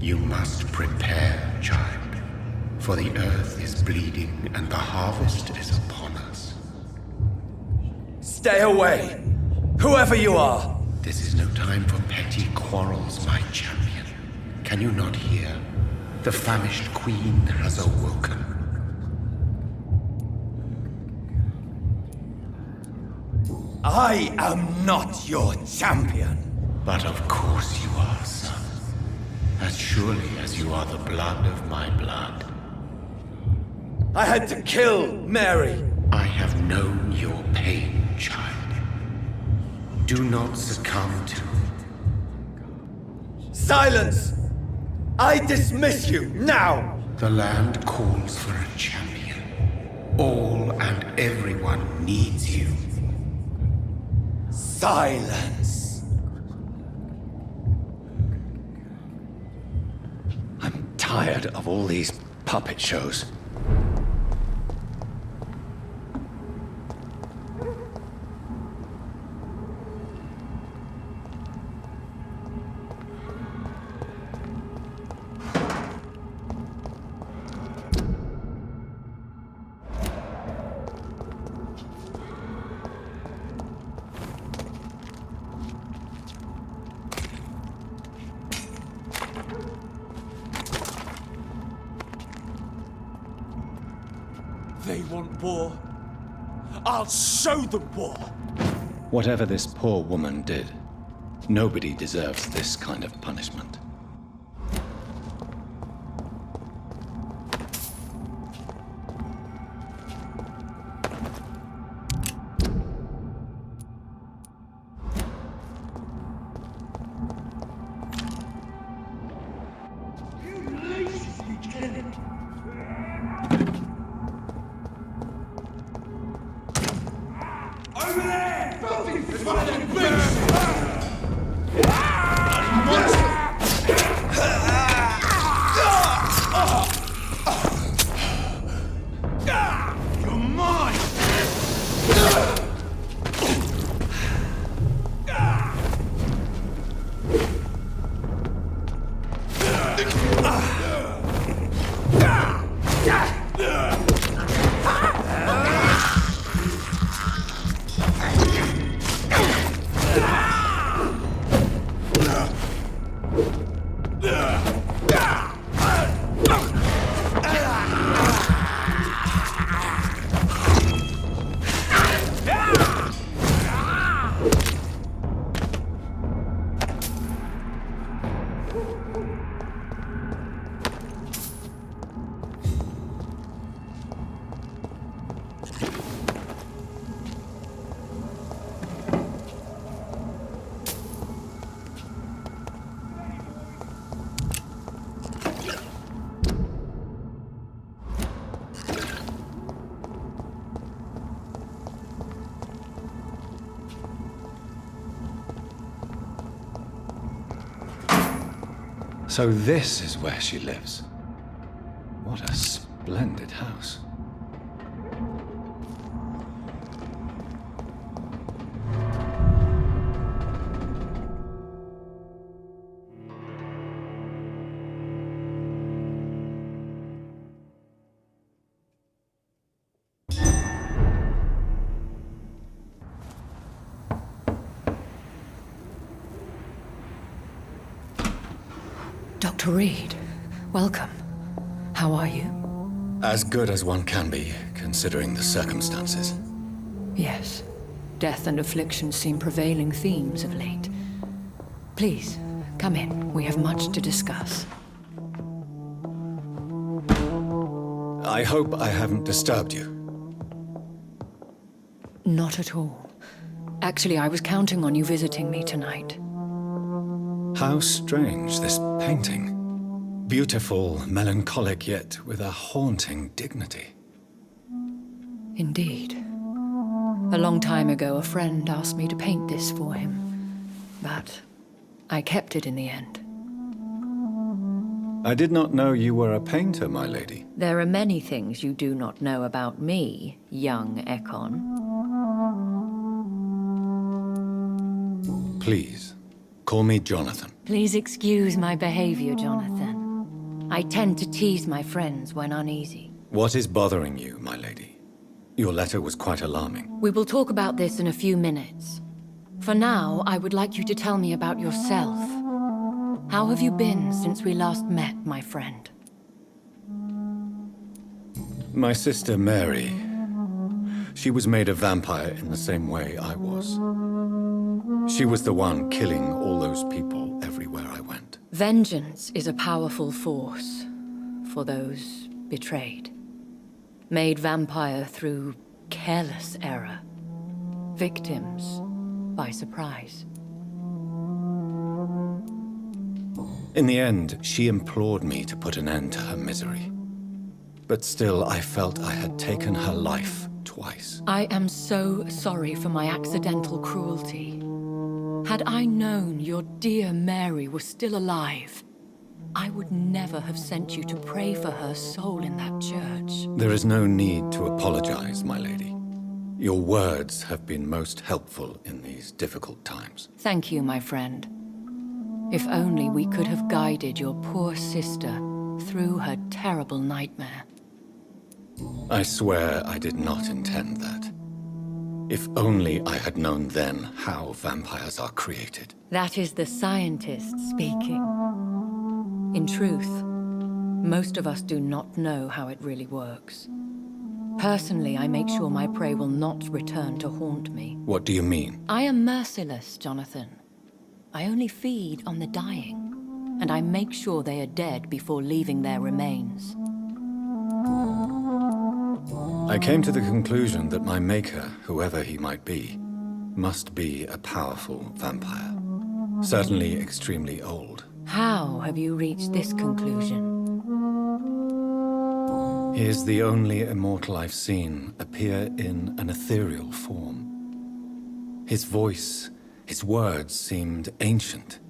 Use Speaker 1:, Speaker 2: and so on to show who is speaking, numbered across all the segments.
Speaker 1: You must prepare, child, for the earth is bleeding and the harvest is upon us.
Speaker 2: Stay away! Whoever you are!
Speaker 1: This is no time for petty quarrels, my champion. Can you not hear? The famished queen has awoken.
Speaker 2: I am not your champion!
Speaker 1: But of course you are, son. As surely as you are the blood of my blood.
Speaker 2: I had to kill Mary!
Speaker 1: I have known your pain, child. Do not succumb to...
Speaker 2: Silence! I dismiss you, now!
Speaker 1: The land calls for a champion. All and everyone needs you.
Speaker 2: Silence! Tired of all these puppet shows.
Speaker 3: They want war. I'll show them war!
Speaker 4: Whatever this poor woman did, nobody deserves this kind of punishment. So this is where she lives. What a splendid house.
Speaker 5: Dr. Reed, welcome. How are you?
Speaker 4: As good as one can be, considering the circumstances.
Speaker 5: Yes. Death and affliction seem prevailing themes of late. Please, Come in. We have much to discuss.
Speaker 4: I hope I haven't disturbed you.
Speaker 5: Not at all. Actually, I was counting on you visiting me tonight.
Speaker 4: How strange, this painting. Beautiful, melancholic, yet with a haunting dignity.
Speaker 5: Indeed. A long time ago, a friend asked me to paint this for him. But I kept it in the end.
Speaker 4: I did not know you were a painter, my lady.
Speaker 5: There are many things you do not know about me, young Ekon.
Speaker 4: Please, call me Jonathan.
Speaker 5: Please excuse my behavior, Jonathan. I tend to tease my friends when uneasy.
Speaker 4: What is bothering you, my lady? Your letter was quite alarming.
Speaker 5: We will talk about this in a few minutes. For now, I would like you to tell me about yourself. How have you been since we last met, my friend?
Speaker 4: My sister Mary. She was made a vampire in the same way I was. She was the one killing all those people everywhere I went.
Speaker 5: Vengeance is a powerful force for those betrayed. Made vampire through careless error. Victims by surprise.
Speaker 4: In the end, she implored me to put an end to her misery. But still, I felt I had taken her life twice.
Speaker 5: I am so sorry for my accidental cruelty. Had I known your dear Mary was still alive, I would never have sent you to pray for her soul in that church.
Speaker 4: There is no need to apologize, my lady. Your words have been most helpful in these difficult times.
Speaker 5: Thank you, my friend. If only we could have guided your poor sister through her terrible nightmare.
Speaker 4: I swear I did not intend that. If only I had known then how vampires are created.
Speaker 5: That is the scientist speaking. In truth, most of us do not know how it really works. Personally, I make sure my prey will not return to haunt me.
Speaker 4: What do you mean?
Speaker 5: I am merciless, Jonathan. I only feed on the dying, and I make sure they are dead before leaving their remains.
Speaker 4: I came to the conclusion that my maker, whoever he might be, must be a powerful vampire. Certainly extremely old.
Speaker 5: How have you reached this conclusion?
Speaker 4: He is the only immortal I've seen appear in an ethereal form. His voice, his words seemed ancient.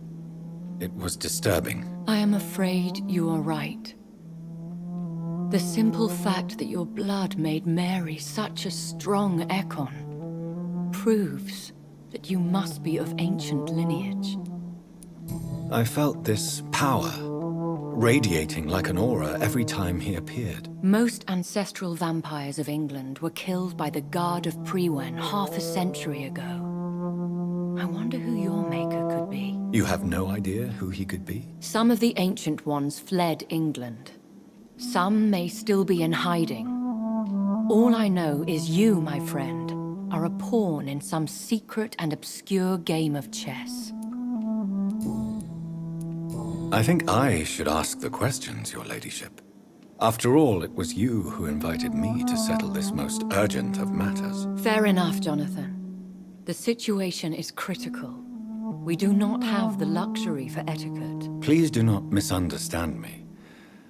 Speaker 4: It was disturbing.
Speaker 5: I am afraid you are right. The simple fact that your blood made Mary such a strong Ekon proves that you must be of ancient lineage.
Speaker 4: I felt this power, radiating like an aura every time he appeared.
Speaker 5: Most ancestral vampires of England were killed by the Guard of Prewen half a century ago. I wonder who your maker could be.
Speaker 4: You have no idea who he could be?
Speaker 5: Some of the ancient ones fled England. Some may still be in hiding. All I know is you, my friend, are a pawn in some secret and obscure game of chess.
Speaker 4: I think I should ask the questions, your ladyship. After all, it was you who invited me to settle this most urgent of matters.
Speaker 5: Fair enough, Jonathan. The situation is critical. We do not have the luxury for etiquette.
Speaker 4: Please do not misunderstand me.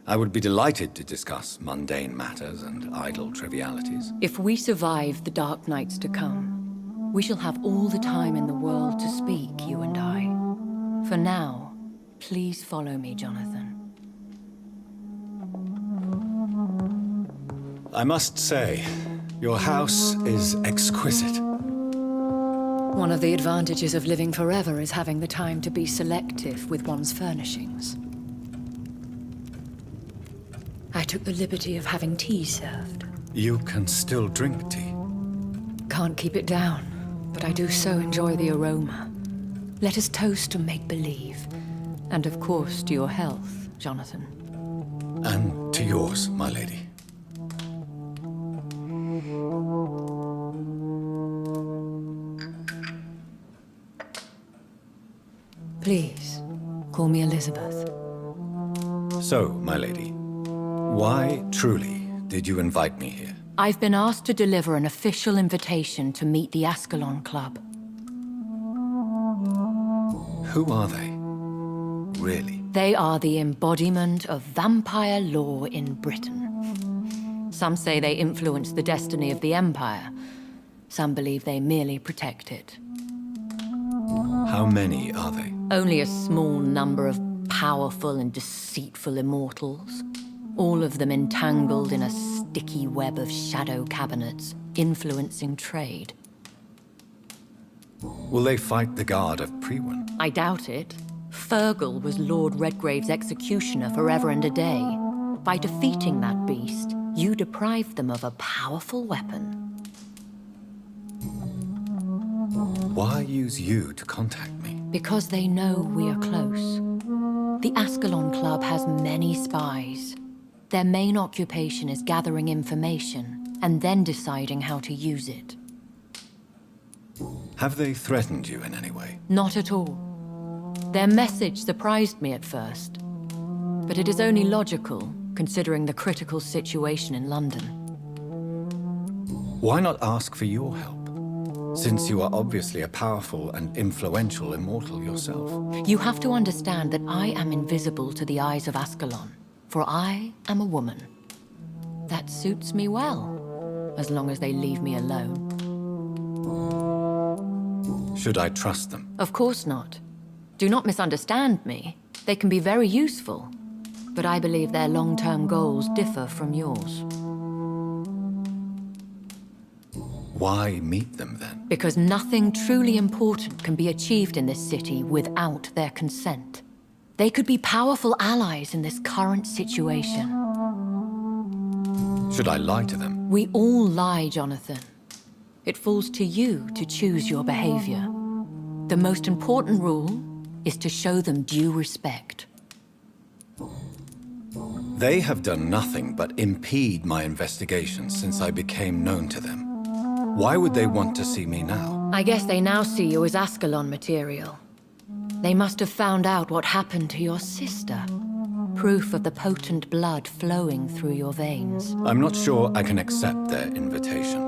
Speaker 4: I would be delighted to discuss mundane matters and idle trivialities.
Speaker 5: If we survive the dark nights to come, we shall have all the time in the world to speak, you and I. For now, please follow me, Jonathan.
Speaker 4: I must say, your house is exquisite.
Speaker 5: One of the advantages of living forever is having the time to be selective with one's furnishings. I took the liberty of having tea served.
Speaker 4: You can still drink tea.
Speaker 5: Can't keep it down, but I do so enjoy the aroma. Let us toast to make-believe. And of course, to your health, Jonathan.
Speaker 4: And to yours, my lady.
Speaker 5: Please, Call me Elizabeth.
Speaker 4: So, my lady, why truly did you invite me here?
Speaker 5: I've been asked to deliver an official invitation to meet the Ascalon Club.
Speaker 4: Who are they? Really?
Speaker 5: They are the embodiment of vampire law in Britain. Some say they influence the destiny of the Empire. Some believe they merely protect it.
Speaker 4: How many are they?
Speaker 5: Only a small number of powerful and deceitful immortals. All of them entangled in a sticky web of shadow cabinets, influencing trade.
Speaker 4: Will they fight the Guard of Priwen?
Speaker 5: I doubt it. Fergal was Lord Redgrave's executioner forever and a day. By defeating that beast, you deprived them of a powerful weapon.
Speaker 4: Why use you to contact me?
Speaker 5: Because they know we are close. The Ascalon Club has many spies. Their main occupation is gathering information and then deciding how to use it.
Speaker 4: Have they threatened you in any way?
Speaker 5: Not at all. Their message surprised me at first, but it is only logical, considering the critical situation in London.
Speaker 4: Why not ask for your help? Since you are obviously a powerful and influential immortal yourself.
Speaker 5: You have to understand that I am invisible to the eyes of Ascalon, for I am a woman. That suits me well, as long as they leave me alone.
Speaker 4: Should I trust them?
Speaker 5: Of course not. Do not misunderstand me. They can be very useful, but I believe their long-term goals differ from yours.
Speaker 4: Why meet them then?
Speaker 5: Because nothing truly important can be achieved in this city without their consent. They could be powerful allies in this current situation.
Speaker 4: Should I lie to them?
Speaker 5: We all lie, Jonathan. It falls to you to choose your behavior. The most important rule is to show them due respect.
Speaker 4: They have done nothing but impede my investigation since I became known to them. Why would they want to see me now?
Speaker 5: I guess they now see you as Ascalon material. They must have found out what happened to your sister. Proof of the potent blood flowing through your veins.
Speaker 4: I'm not sure I can accept their invitation.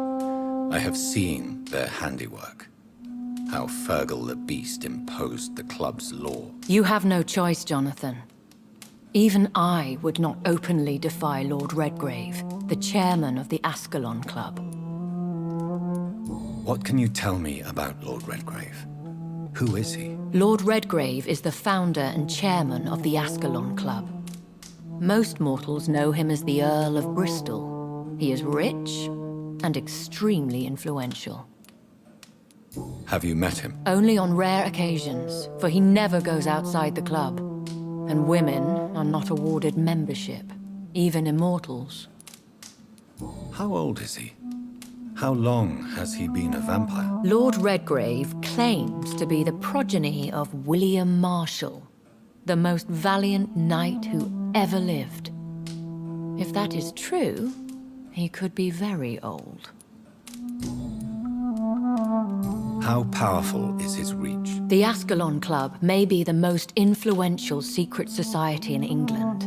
Speaker 4: I have seen their handiwork. How Fergal the Beast imposed the club's law.
Speaker 5: You have no choice, Jonathan. Even I would not openly defy Lord Redgrave, the chairman of the Ascalon Club.
Speaker 4: What can you tell me about Lord Redgrave? Who is he?
Speaker 5: Lord Redgrave is the founder and chairman of the Ascalon Club. Most mortals know him as the Earl of Bristol. He is rich and extremely influential.
Speaker 4: Have you met him?
Speaker 5: Only on rare occasions, for he never goes outside the club. And women are not awarded membership, even immortals.
Speaker 4: How old is he? How long has he been a vampire?
Speaker 5: Lord Redgrave claims to be the progeny of William Marshall, the most valiant knight who ever lived. If that is true, he could be very old.
Speaker 4: How powerful is his reach?
Speaker 5: The Ascalon Club may be the most influential secret society in England.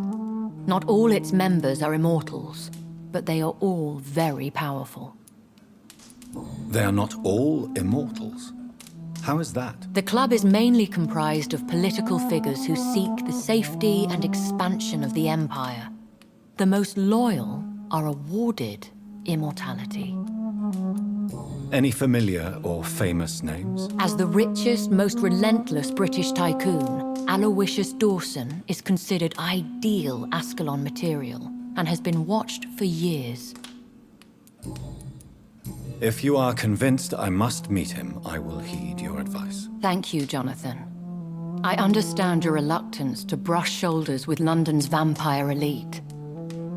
Speaker 5: Not all its members are immortals, but they are all very powerful.
Speaker 4: They are not all immortals. How is that?
Speaker 5: The club is mainly comprised of political figures who seek the safety and expansion of the Empire. The most loyal are awarded immortality.
Speaker 4: Any familiar or famous names?
Speaker 5: As the richest, most relentless British tycoon, Aloysius Dawson is considered ideal Ascalon material and has been watched for years.
Speaker 4: If you are convinced I must meet him, I will heed your advice.
Speaker 5: Thank you, Jonathan. I understand your reluctance to brush shoulders with London's vampire elite.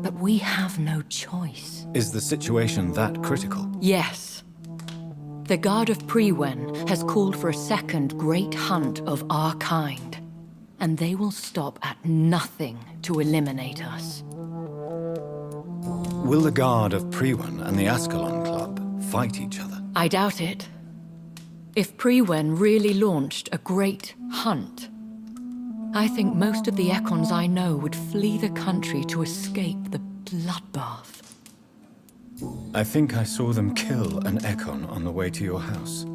Speaker 5: But we have no choice.
Speaker 4: Is the situation that critical?
Speaker 5: Yes. The Guard of Priwen has called for a second great hunt of our kind. And they will stop at nothing to eliminate us.
Speaker 4: Will the Guard of Priwen and the Ascalon Club fight each other?
Speaker 5: I doubt it. If Priwen really launched a great hunt, I think most of the Ekons I know would flee the country to escape the bloodbath.
Speaker 4: I think I saw them kill an Ekon on the way to your house.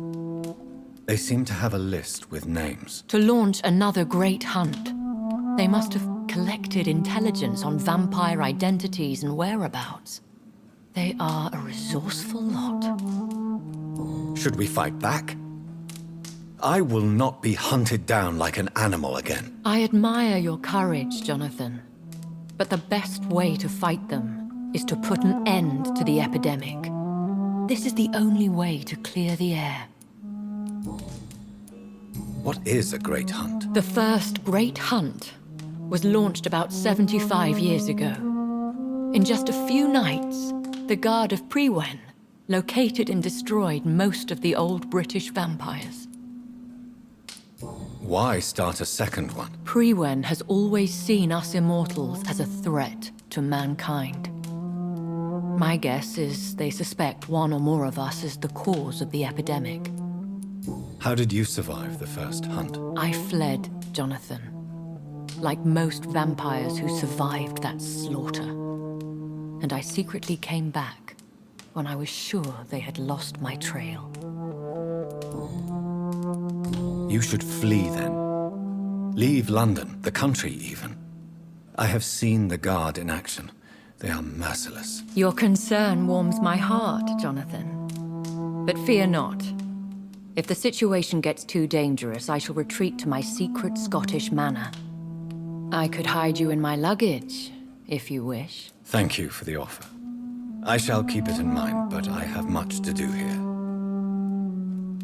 Speaker 4: They seem to have a list with names.
Speaker 5: To launch another great hunt, they must have collected intelligence on vampire identities and whereabouts. They are a resourceful lot.
Speaker 4: Should we fight back? I will not be hunted down like an animal again.
Speaker 5: I admire your courage, Jonathan. But the best way to fight them is to put an end to the epidemic. This is the only way to clear the air.
Speaker 4: What is a great hunt?
Speaker 5: The first great hunt was launched about 75 years ago. In just a few nights, the Guard of Priwen located and destroyed most of the old British vampires.
Speaker 4: Why start a second one?
Speaker 5: Priwen has always seen us immortals as a threat to mankind. My guess is they suspect one or more of us is the cause of the epidemic.
Speaker 4: How did you survive the first hunt?
Speaker 5: I fled, Jonathan. Like most vampires who survived that slaughter. And I secretly came back when I was sure they had lost my trail.
Speaker 4: You should flee then. Leave London, the country even. I have seen the Guard in action. They are merciless.
Speaker 5: Your concern warms my heart, Jonathan. But fear not. If the situation gets too dangerous, I shall retreat to my secret Scottish manor. I could hide you in my luggage, if you wish.
Speaker 4: Thank you for the offer. I shall keep it in mind, but I have much to do here.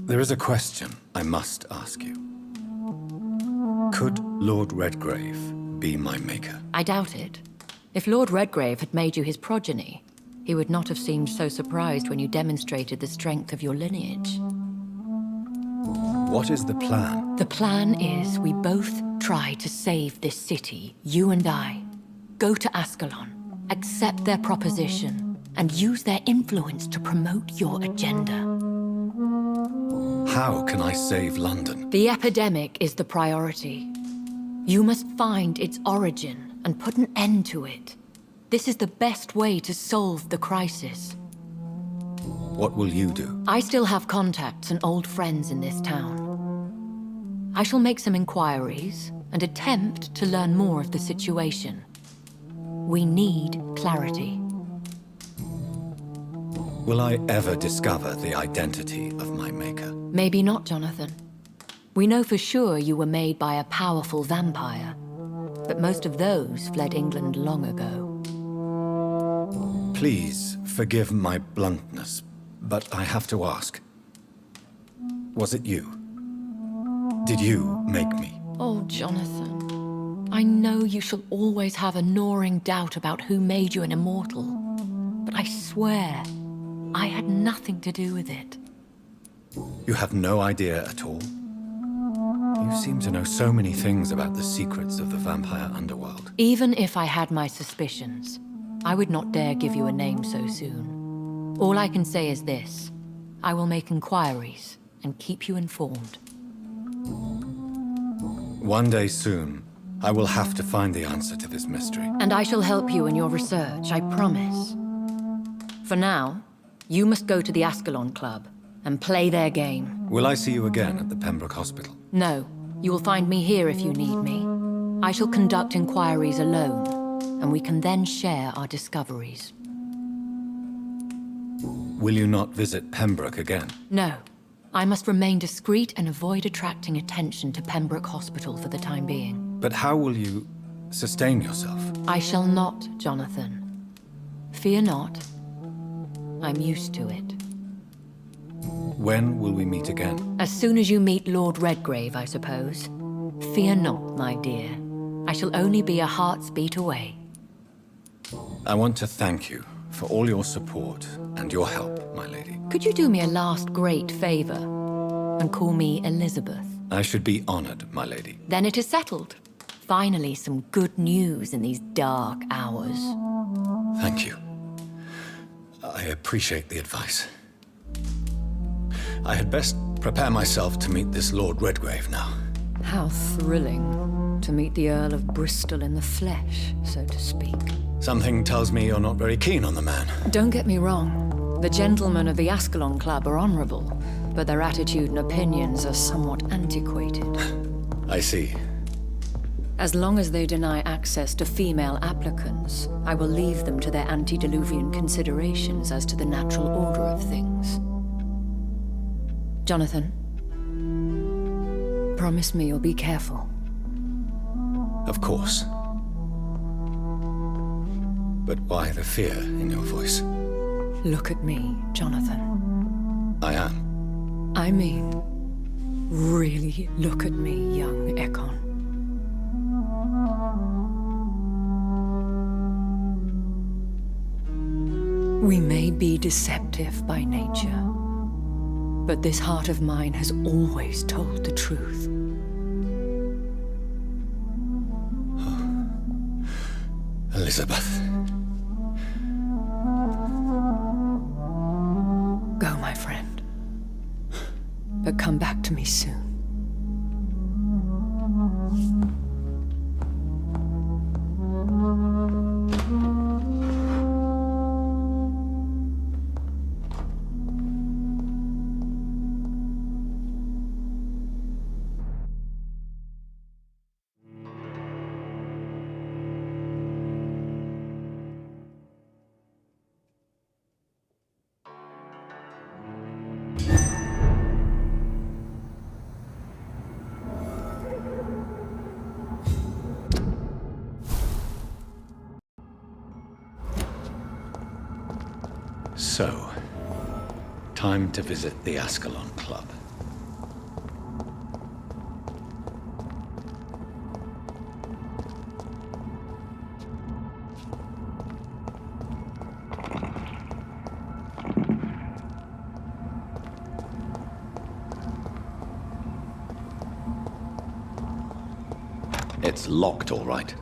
Speaker 4: There is a question I must ask you. Could Lord Redgrave be my maker?
Speaker 5: I doubt it. If Lord Redgrave had made you his progeny, he would not have seemed so surprised when you demonstrated the strength of your lineage.
Speaker 4: What is the plan?
Speaker 5: The plan is we both try to save this city, you and I. Go to Ascalon, accept their proposition, and use their influence to promote your agenda.
Speaker 4: How can I save London?
Speaker 5: The epidemic is the priority. You must find its origin and put an end to it. This is the best way to solve the crisis.
Speaker 4: What will you do?
Speaker 5: I still have contacts and old friends in this town. I shall make some inquiries and attempt to learn more of the situation. We need clarity.
Speaker 4: Will I ever discover the identity of my maker?
Speaker 5: Maybe not, Jonathan. We know for sure you were made by a powerful vampire, but most of those fled England long ago.
Speaker 4: Please forgive my bluntness, but I have to ask. Was it you? Did you make me?
Speaker 5: Oh, Jonathan. I know you shall always have a gnawing doubt about who made you an immortal, but I swear, I had nothing to do with it.
Speaker 4: You have no idea at all? You seem to know so many things about the secrets of the vampire underworld.
Speaker 5: Even if I had my suspicions, I would not dare give you a name so soon. All I can say is this. I will make inquiries and keep you informed.
Speaker 4: One day soon, I will have to find the answer to this mystery.
Speaker 5: And I shall help you in your research, I promise. For now, you must go to the Ascalon Club and play their game.
Speaker 4: Will I see you again at the Pembroke Hospital?
Speaker 5: No, you will find me here if you need me. I shall conduct inquiries alone, and we can then share our discoveries.
Speaker 4: Will you not visit Pembroke again?
Speaker 5: No. I must remain discreet and avoid attracting attention to Pembroke Hospital for the time being.
Speaker 4: But how will you sustain yourself?
Speaker 5: I shall not, Jonathan. Fear not. I'm used to it.
Speaker 4: When will we meet again?
Speaker 5: As soon as you meet Lord Redgrave, I suppose. Fear not, my dear. I shall only be a heart's beat away.
Speaker 4: I want to thank you for all your support and your help, my lady.
Speaker 5: Could you do me a last great favor and call me Elizabeth?
Speaker 4: I should be honored, my lady.
Speaker 5: Then it is settled. Finally, some good news in these dark hours.
Speaker 4: Thank you. I appreciate the advice. I had best prepare myself to meet this Lord Redgrave now.
Speaker 5: How thrilling. To meet the Earl of Bristol in the flesh, so to speak.
Speaker 4: Something tells me you're not very keen on the man.
Speaker 5: Don't get me wrong. The gentlemen of the Ascalon Club are honorable, but their attitude and opinions are somewhat antiquated.
Speaker 4: I see.
Speaker 5: As long as they deny access to female applicants, I will leave them to their antediluvian considerations as to the natural order of things. Jonathan, promise me you'll be careful.
Speaker 4: Of course. But why the fear in your voice?
Speaker 5: Look at me, Jonathan.
Speaker 4: I am.
Speaker 5: I mean, really look at me, young Ekon. We may be deceptive by nature, but this heart of mine has always told the truth.
Speaker 4: Elizabeth.
Speaker 5: Go, my friend. But come back to me soon.
Speaker 4: So, time to visit the Ascalon Club.
Speaker 2: It's locked, all right.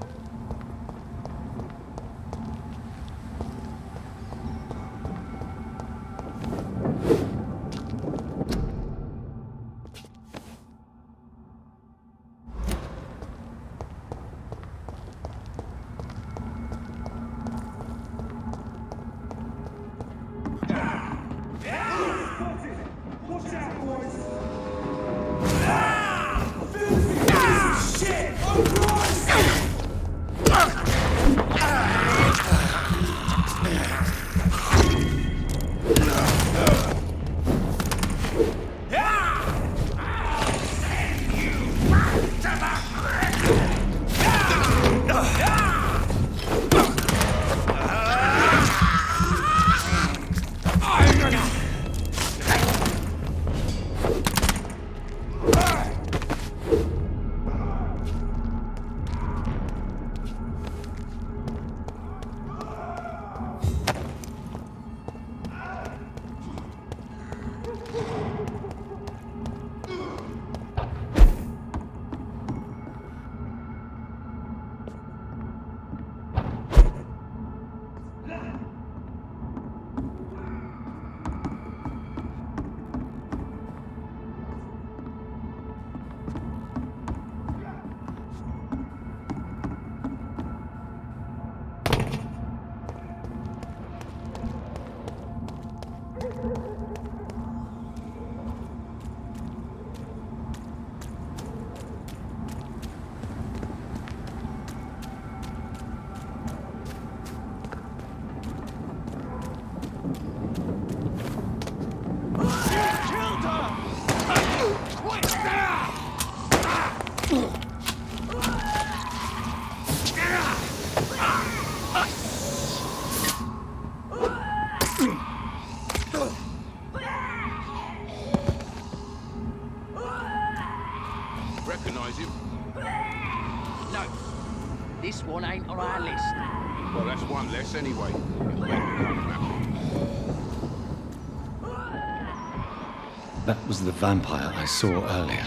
Speaker 6: Recognize him?
Speaker 7: No. This one ain't on our list.
Speaker 6: Well, that's one less anyway. You'll better.
Speaker 4: That was the vampire I saw earlier.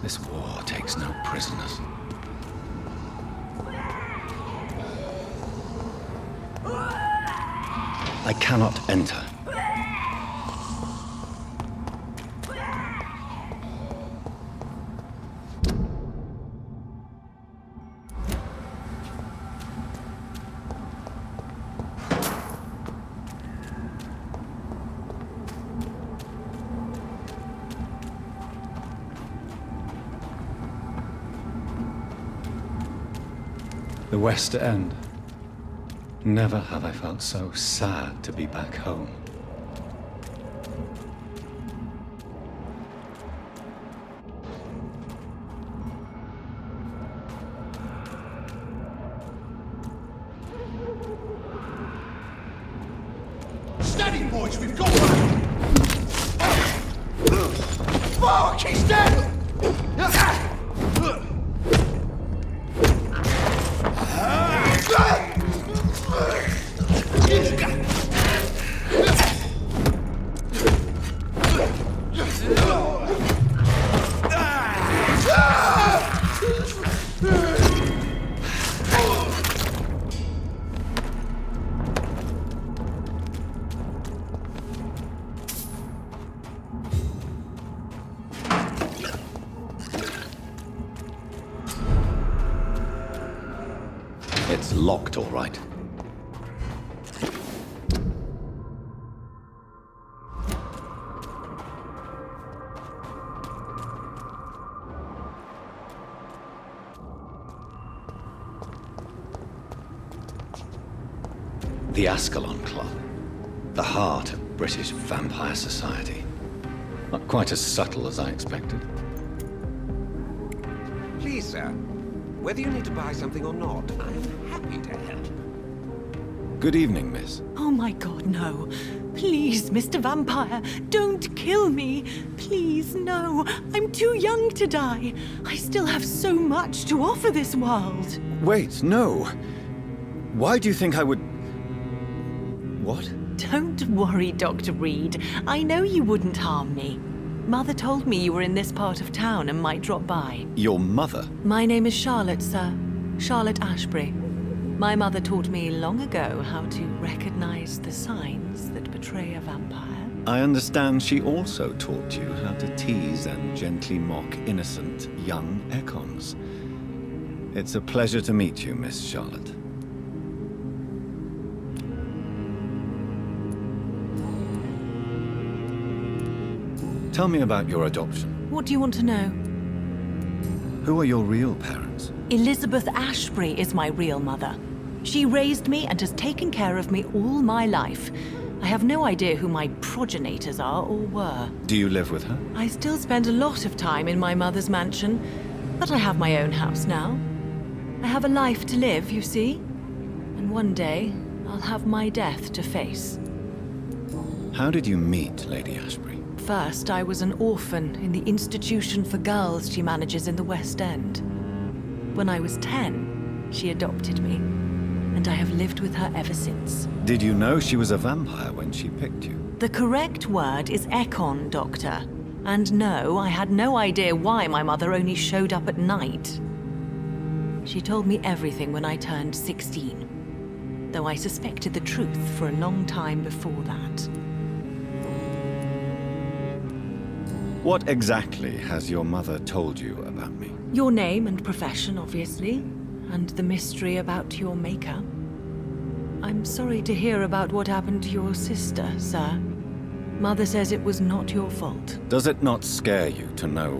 Speaker 4: This war takes no prisoners. I cannot enter. The West End. Never have I felt so sad to be back home.
Speaker 3: Steady, boys, we've got one! Fuck, he's dead!
Speaker 2: It's locked, all right. The Ascalon Club. The heart of British vampire society. Not quite as subtle as I expected.
Speaker 8: Please, sir. Whether you need to buy something or not, I am happy to help.
Speaker 4: Good evening, miss.
Speaker 9: Oh my God, no. Please, Mr. Vampire, don't kill me. Please, no. I'm too young to die. I still have so much to offer this world.
Speaker 4: Wait, no. Why do you think I would... What?
Speaker 9: Don't worry, Dr. Reed. I know you wouldn't harm me. Mother told me you were in this part of town and might drop by.
Speaker 4: Your mother?
Speaker 9: My name is Charlotte, sir. Charlotte Ashbury. My mother taught me long ago how to recognize the signs that betray a vampire.
Speaker 4: I understand she also taught you how to tease and gently mock innocent young Econs. It's a pleasure to meet you, Miss Charlotte. Tell me about your adoption.
Speaker 9: What do you want to know?
Speaker 4: Who are your real parents?
Speaker 9: Elizabeth Ashbury is my real mother. She raised me and has taken care of me all my life. I have no idea who my progenitors are or were.
Speaker 4: Do you live with her?
Speaker 9: I still spend a lot of time in my mother's mansion, but I have my own house now. I have a life to live, you see. And one day, I'll have my death to face.
Speaker 4: How did you meet Lady Ashbury?
Speaker 9: First, I was an orphan in the institution for girls she manages in the West End. When I was 10, she adopted me, and I have lived with her ever since.
Speaker 4: Did you know she was a vampire when she picked you?
Speaker 9: The correct word is Econ, Doctor. And no, I had no idea why my mother only showed up at night. She told me everything when I turned 16, though I suspected the truth for a long time before that.
Speaker 4: What exactly has your mother told you about me?
Speaker 9: Your name and profession, obviously, and the mystery about your maker. I'm sorry to hear about what happened to your sister, sir. Mother says it was not your fault.
Speaker 4: Does it not scare you to know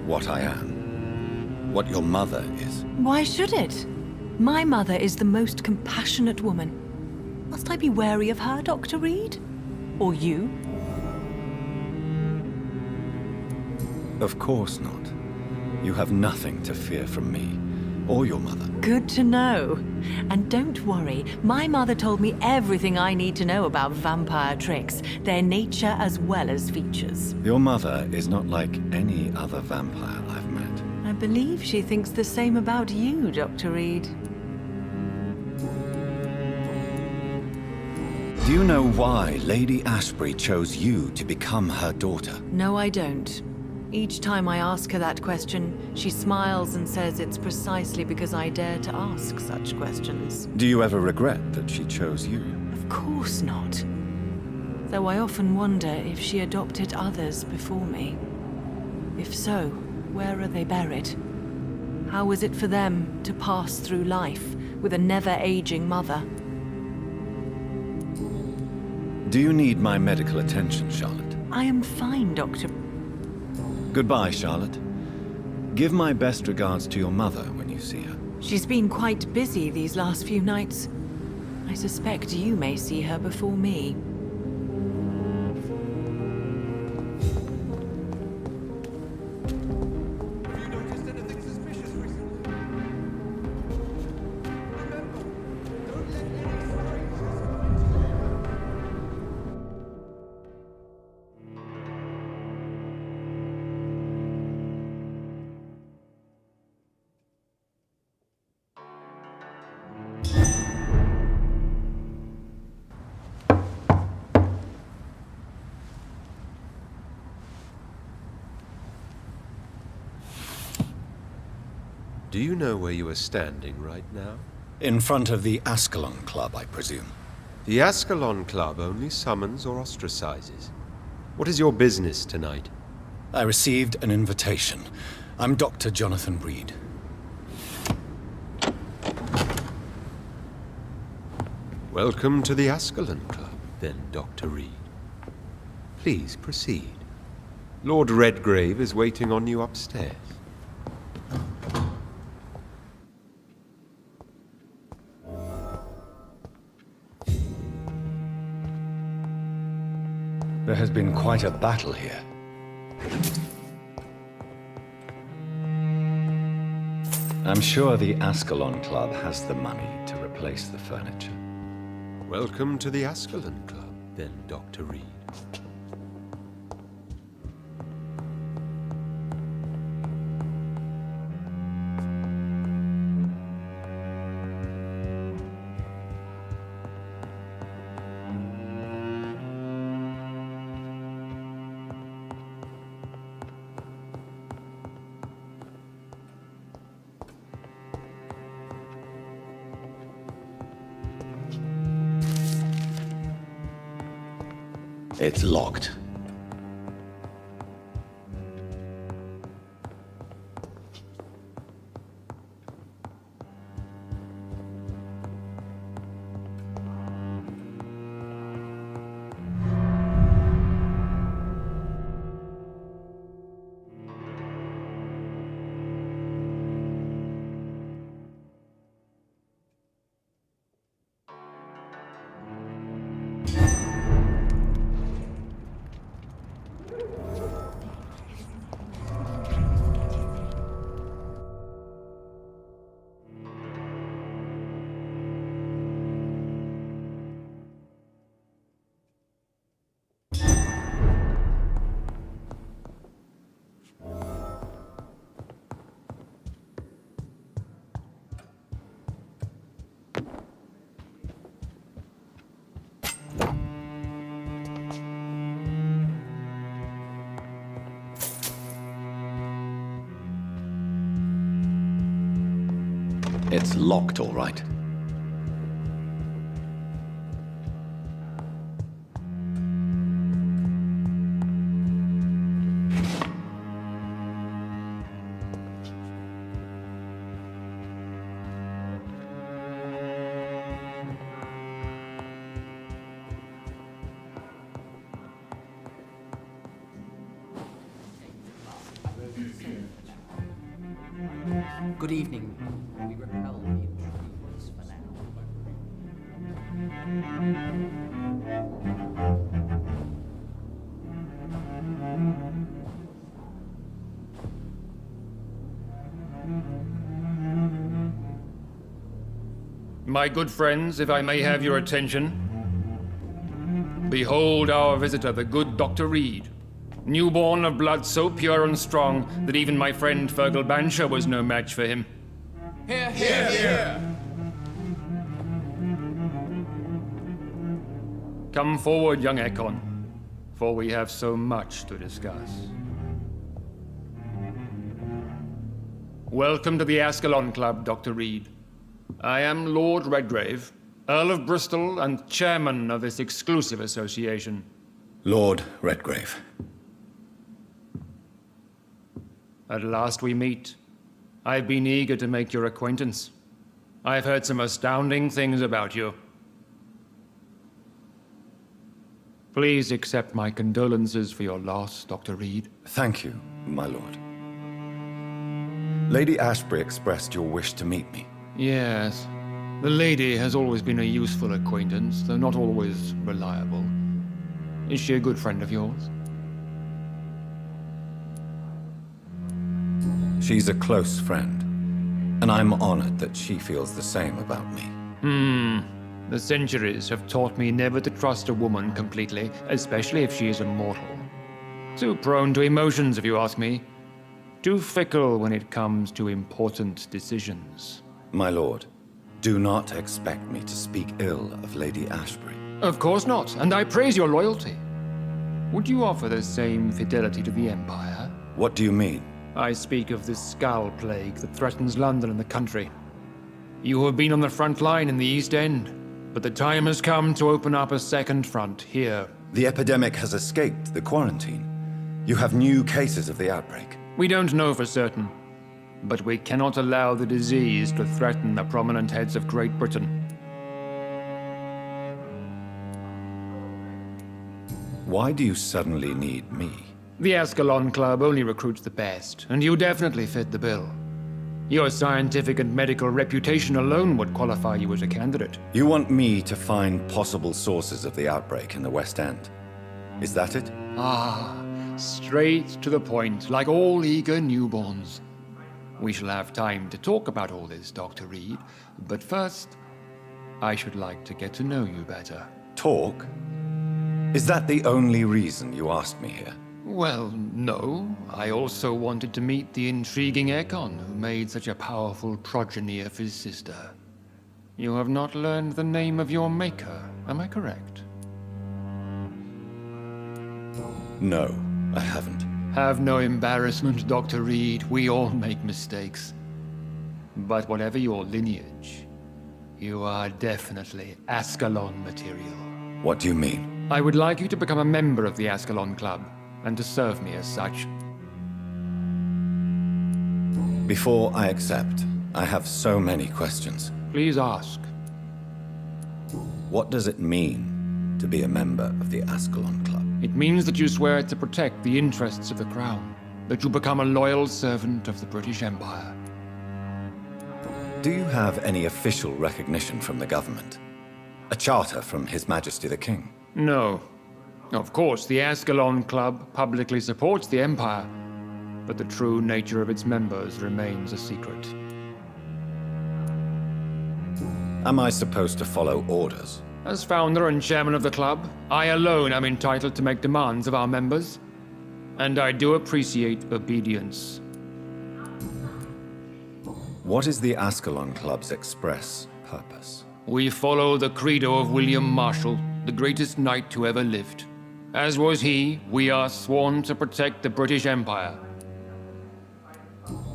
Speaker 4: what I am? What your mother is?
Speaker 9: Why should it? My mother is the most compassionate woman. Must I be wary of her, Dr. Reed? Or you?
Speaker 4: Of course not. You have nothing to fear from me, or your mother.
Speaker 9: Good to know. And don't worry, my mother told me everything I need to know about vampire tricks, their nature as well as features.
Speaker 4: Your mother is not like any other vampire I've met.
Speaker 9: I believe she thinks the same about you, Dr. Reed.
Speaker 4: Do you know why Lady Ashbury chose you to become her daughter?
Speaker 9: No, I don't. Each time I ask her that question, she smiles and says it's precisely because I dare to ask such questions.
Speaker 4: Do you ever regret that she chose you?
Speaker 9: Of course not. Though I often wonder if she adopted others before me. If so, where are they buried? How is it for them to pass through life with a never-aging mother?
Speaker 4: Do you need my medical attention, Charlotte?
Speaker 9: I am fine, Doctor.
Speaker 4: Goodbye, Charlotte. Give my best regards to your mother when you see her.
Speaker 9: She's been quite busy these last few nights. I suspect you may see her before me.
Speaker 8: Have you noticed anything suspicious recently? Remember, don't let any strangers come into your home.
Speaker 10: Do you know where you are standing right now?
Speaker 4: In front of the Ascalon Club, I presume.
Speaker 10: The Ascalon Club only summons or ostracizes. What is your business tonight?
Speaker 4: I received an invitation. I'm Dr. Jonathan Reed.
Speaker 10: Welcome to the Ascalon Club, then, Dr. Reed. Please proceed. Lord Redgrave is waiting on you upstairs.
Speaker 4: There has been quite a battle here. I'm sure the Ascalon Club has the money to replace the furniture.
Speaker 10: Welcome to the Ascalon Club, then, Dr. Reed.
Speaker 2: It's locked. It's locked, all right.
Speaker 7: Good evening. We repel the intruders for now.
Speaker 11: My good friends, if I may have your attention. Behold our visitor, the good Dr. Reed. Newborn of blood so pure and strong that even my friend Fergal Bansher was no match for him.
Speaker 3: Here, here, here.
Speaker 11: Come forward, young Ekon, for we have so much to discuss. Welcome to the Ascalon Club, Dr. Reed. I am Lord Redgrave, Earl of Bristol and chairman of this exclusive association.
Speaker 4: Lord Redgrave.
Speaker 11: At last we meet. I've been eager to make your acquaintance. I've heard some astounding things about you. Please accept my condolences for your loss, Dr. Reed.
Speaker 4: Thank you, my lord. Lady Ashbury expressed your wish to meet me.
Speaker 11: Yes. The lady has always been a useful acquaintance, though not always reliable. Is she a good friend of yours?
Speaker 4: She's a close friend, and I'm honored that she feels the same about me.
Speaker 11: The centuries have taught me never to trust a woman completely, especially if she is a mortal. Too prone to emotions, if you ask me. Too fickle when it comes to important decisions.
Speaker 4: My lord, do not expect me to speak ill of Lady Ashbury.
Speaker 11: Of course not, and I praise your loyalty. Would you offer the same fidelity to the Empire?
Speaker 4: What do you mean?
Speaker 11: I speak of the Skull Plague that threatens London and the country. You have been on the front line in the East End, but the time has come to open up a second front here.
Speaker 4: The epidemic has escaped the quarantine. You have new cases of the outbreak.
Speaker 11: We don't know for certain, but we cannot allow the disease to threaten the prominent heads of Great Britain.
Speaker 4: Why do you suddenly need me?
Speaker 11: The Ascalon Club only recruits the best, and you definitely fit the bill. Your scientific and medical reputation alone would qualify you as a candidate.
Speaker 4: You want me to find possible sources of the outbreak in the West End. Is that it?
Speaker 11: Straight to the point, like all eager newborns. We shall have time to talk about all this, Dr. Reed, but first, I should like to get to know you better.
Speaker 4: Talk? Is that the only reason you asked me here?
Speaker 11: Well, no. I also wanted to meet the intriguing Ekon, who made such a powerful progeny of his sister. You have not learned the name of your maker, am I correct?
Speaker 4: No, I haven't.
Speaker 11: Have no embarrassment, Dr. Reed. We all make mistakes. But whatever your lineage, you are definitely Ascalon material.
Speaker 4: What do you mean?
Speaker 11: I would like you to become a member of the Ascalon Club, and to serve me as such.
Speaker 4: Before I accept, I have so many questions.
Speaker 11: Please ask.
Speaker 4: What does it mean to be a member of the Ascalon Club?
Speaker 11: It means that you swear to protect the interests of the Crown, that you become a loyal servant of the British Empire.
Speaker 4: Do you have any official recognition from the government? A charter from His Majesty the King?
Speaker 11: No. Of course, the Ascalon Club publicly supports the Empire, but the true nature of its members remains a secret.
Speaker 4: Am I supposed to follow orders?
Speaker 11: As founder and chairman of the club, I alone am entitled to make demands of our members, and I do appreciate obedience.
Speaker 4: What is the Ascalon Club's express purpose?
Speaker 11: We follow the credo of William Marshall, the greatest knight who ever lived. As was he, we are sworn to protect the British Empire.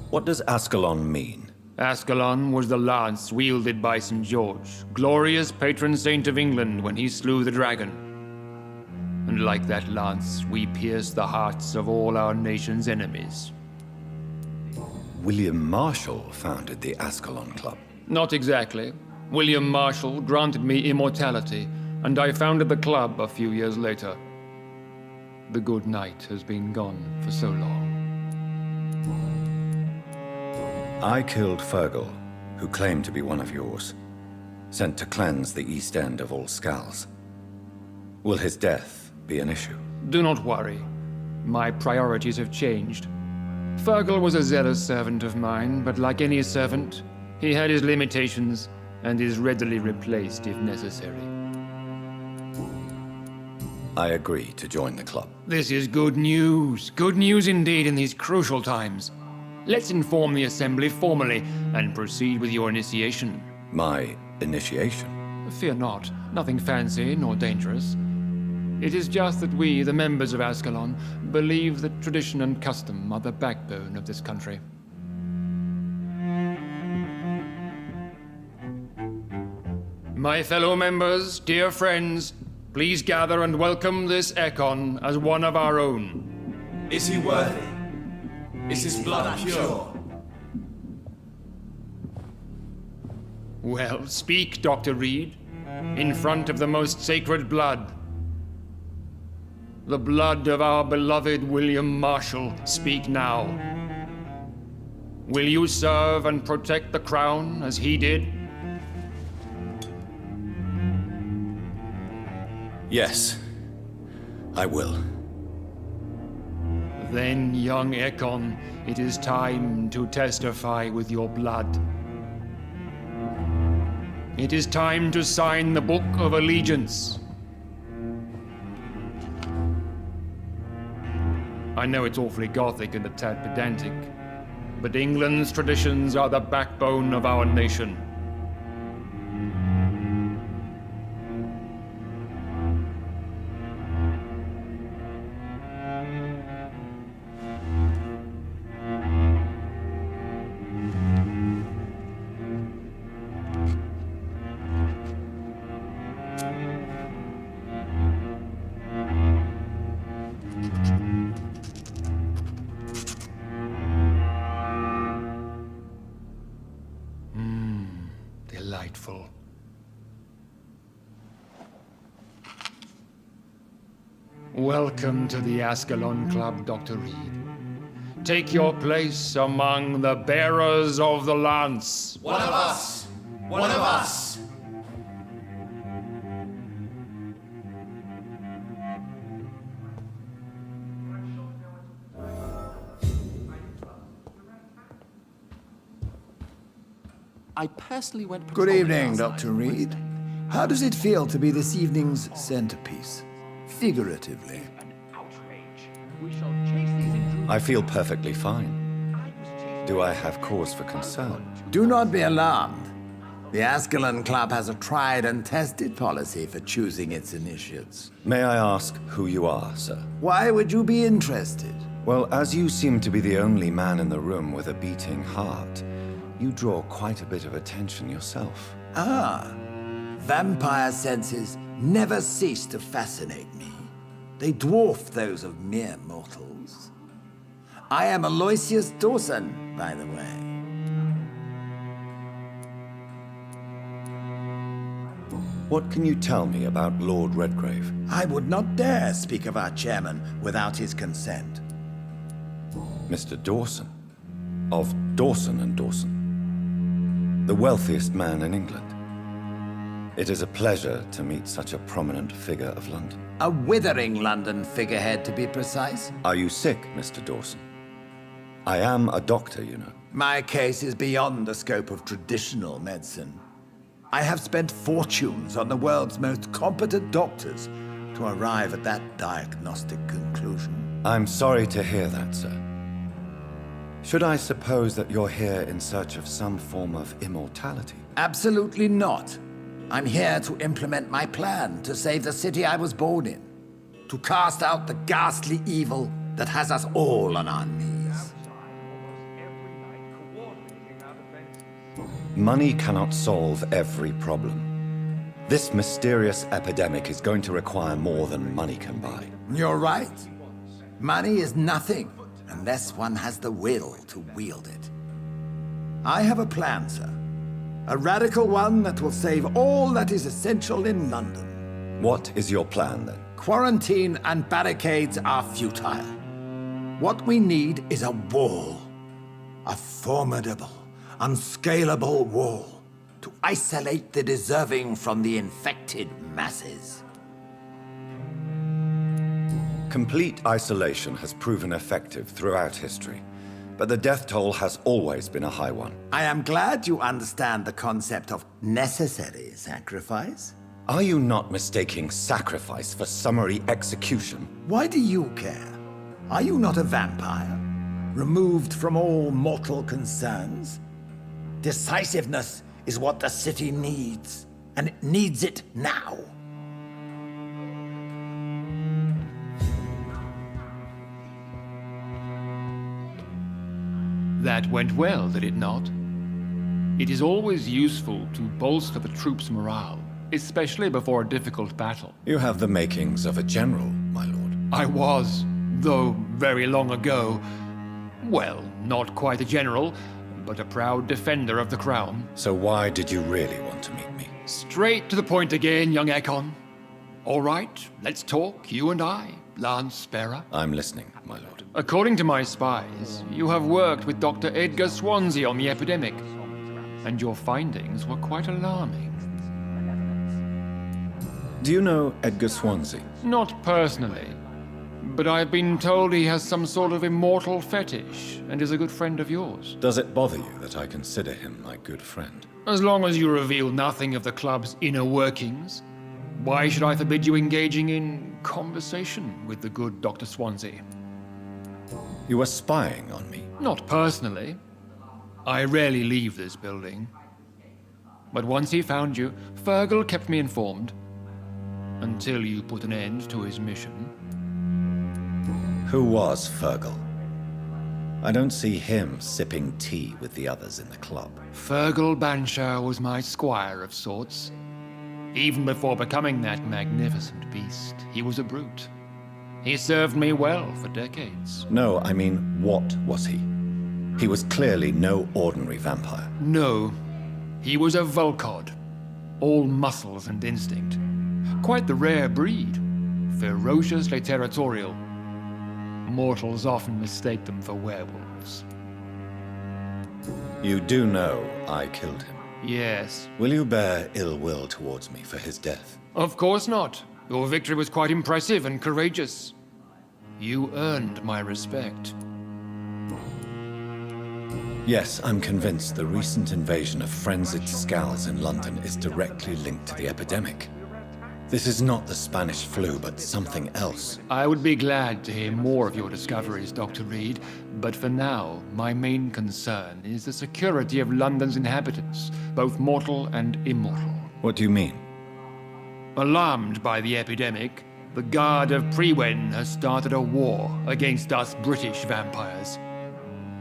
Speaker 4: What does Ascalon mean?
Speaker 11: Ascalon was the lance wielded by St. George, glorious patron saint of England when he slew the dragon. And like that lance, we pierce the hearts of all our nation's enemies.
Speaker 4: William Marshall founded the Ascalon Club.
Speaker 11: Not exactly. William Marshall granted me immortality, and I founded the club a few years later. The good knight has been gone for so long.
Speaker 4: I killed Fergal, who claimed to be one of yours, sent to cleanse the East End of all Skulls. Will his death be an issue?
Speaker 11: Do not worry. My priorities have changed. Fergal was a zealous servant of mine, but like any servant, he had his limitations and is readily replaced if necessary.
Speaker 4: I agree to join the club.
Speaker 11: This is good news. Good news indeed in these crucial times. Let's inform the Assembly formally and proceed with your initiation.
Speaker 4: My initiation?
Speaker 11: Fear not. Nothing fancy nor dangerous. It is just that we, the members of Ascalon, believe that tradition and custom are the backbone of this country. My fellow members, dear friends, please gather and welcome this Ekon as one of our own.
Speaker 3: Is he worthy? Is his blood pure?
Speaker 11: Well, speak, Dr. Reed, in front of the most sacred blood. The blood of our beloved William Marshall, speak now. Will you serve and protect the crown as he did?
Speaker 4: Yes, I will.
Speaker 11: Then, young Ekon, it is time to testify with your blood. It is time to sign the Book of Allegiance. I know it's awfully gothic and a tad pedantic, but England's traditions are the backbone of our nation. Delightful. Welcome to the Ascalon Club, Dr. Reed. Take your place among the bearers of the lance.
Speaker 3: One of us! One of us!
Speaker 7: I personally went
Speaker 12: Good
Speaker 7: patrolling
Speaker 12: evening,
Speaker 7: last
Speaker 12: Dr.
Speaker 7: night.
Speaker 12: Reed. How does it feel to be this evening's centerpiece? Figuratively.
Speaker 7: We shall chase these intruders.
Speaker 4: I feel perfectly fine. Do I have cause for concern?
Speaker 12: Do not be alarmed. The Ascalon Club has a tried and tested policy for choosing its initiates.
Speaker 4: May I ask who you are, sir?
Speaker 12: Why would you be interested?
Speaker 4: Well, as you seem to be the only man in the room with a beating heart, you draw quite a bit of attention yourself.
Speaker 12: Ah, vampire senses never cease to fascinate me. They dwarf those of mere mortals. I am Aloysius Dawson, by the way.
Speaker 4: What can you tell me about Lord Redgrave?
Speaker 12: I would not dare speak of our chairman without his consent.
Speaker 4: Mr. Dawson? Of Dawson and Dawson? The wealthiest man in England. It is a pleasure to meet such a prominent figure of London.
Speaker 12: A withering London figurehead, to be precise.
Speaker 4: Are you sick, Mr. Dawson? I am a doctor, you know.
Speaker 12: My case is beyond the scope of traditional medicine. I have spent fortunes on the world's most competent doctors to arrive at that diagnostic conclusion.
Speaker 4: I'm sorry to hear that, sir. Should I suppose that you're here in search of some form of immortality?
Speaker 12: Absolutely not. I'm here to implement my plan to save the city I was born in. To cast out the ghastly evil that has us all on our knees.
Speaker 4: Money cannot solve every problem. This mysterious epidemic is going to require more than money can buy.
Speaker 12: You're right. Money is nothing unless one has the will to wield it. I have a plan, sir. A radical one that will save all that is essential in London.
Speaker 4: What is your plan, then?
Speaker 12: Quarantine and barricades are futile. What we need is a wall. A formidable, unscalable wall to isolate the deserving from the infected masses.
Speaker 4: Complete isolation has proven effective throughout history, but the death toll has always been a high one.
Speaker 12: I am glad you understand the concept of necessary sacrifice.
Speaker 4: Are you not mistaking sacrifice for summary execution?
Speaker 12: Why do you care? Are you not a vampire? Removed from all mortal concerns? Decisiveness is what the city needs, and it needs it now.
Speaker 11: That went well, did it not? It is always useful to bolster the troops' morale, especially before a difficult battle.
Speaker 4: You have the makings of a general, my lord.
Speaker 11: I was, though very long ago. Well, not quite a general, but a proud defender of the crown.
Speaker 4: So why did you really want to meet me?
Speaker 11: Straight to the point again, young Ekon. All right, let's talk, you and I, Lance Sparrow.
Speaker 4: I'm listening, my lord.
Speaker 11: According to my spies, you have worked with Dr. Edgar Swansea on the epidemic, and your findings were quite alarming.
Speaker 4: Do you know Edgar Swansea?
Speaker 11: Not personally, but I've been told he has some sort of immortal fetish and is a good friend of yours.
Speaker 4: Does it bother you that I consider him my good friend?
Speaker 11: As long as you reveal nothing of the club's inner workings, why should I forbid you engaging in conversation with the good Dr. Swansea?
Speaker 4: You were spying on me?
Speaker 11: Not personally. I rarely leave this building. But once he found you, Fergal kept me informed. Until you put an end to his mission.
Speaker 4: Who was Fergal? I don't see him sipping tea with the others in the club.
Speaker 11: Fergal Banshire was my squire of sorts. Even before becoming that magnificent beast, he was a brute. He served me well for decades.
Speaker 4: No, I mean, what was he? He was clearly no ordinary vampire.
Speaker 11: No, he was a Volcod. All muscles and instinct. Quite the rare breed. Ferociously territorial. Mortals often mistake them for werewolves.
Speaker 4: You do know I killed him?
Speaker 11: Yes.
Speaker 4: Will you bear ill will towards me for his death?
Speaker 11: Of course not. Your victory was quite impressive and courageous. You earned my respect.
Speaker 4: Yes, I'm convinced the recent invasion of frenzied Skulls in London is directly linked to the epidemic. This is not the Spanish flu, but something else.
Speaker 11: I would be glad to hear more of your discoveries, Dr. Reed, but for now, my main concern is the security of London's inhabitants, both mortal and immortal.
Speaker 4: What do you mean?
Speaker 11: Alarmed by the epidemic, the Guard of Prewen has started a war against us British vampires.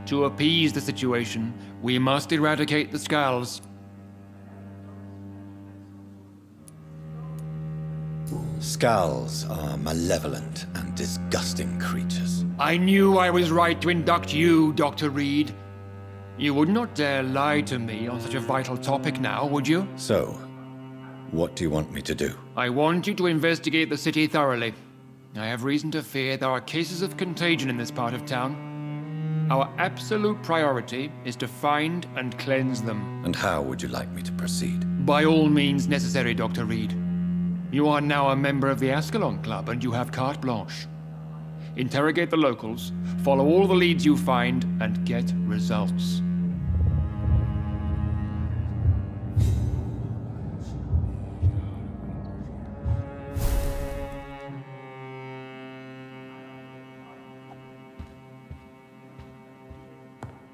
Speaker 11: To appease the situation, we must eradicate the Skulls.
Speaker 4: Skulls are malevolent and disgusting creatures.
Speaker 11: I knew I was right to induct you, Dr. Reed. You would not dare lie to me on such a vital topic now, would you?
Speaker 4: So, what do you want me to do?
Speaker 11: I want you to investigate the city thoroughly. I have reason to fear there are cases of contagion in this part of town. Our absolute priority is to find and cleanse them.
Speaker 4: And how would you like me to proceed?
Speaker 11: By all means necessary, Dr. Reed. You are now a member of the Ascalon Club, and you have carte blanche. Interrogate the locals, follow all the leads you find, and get results.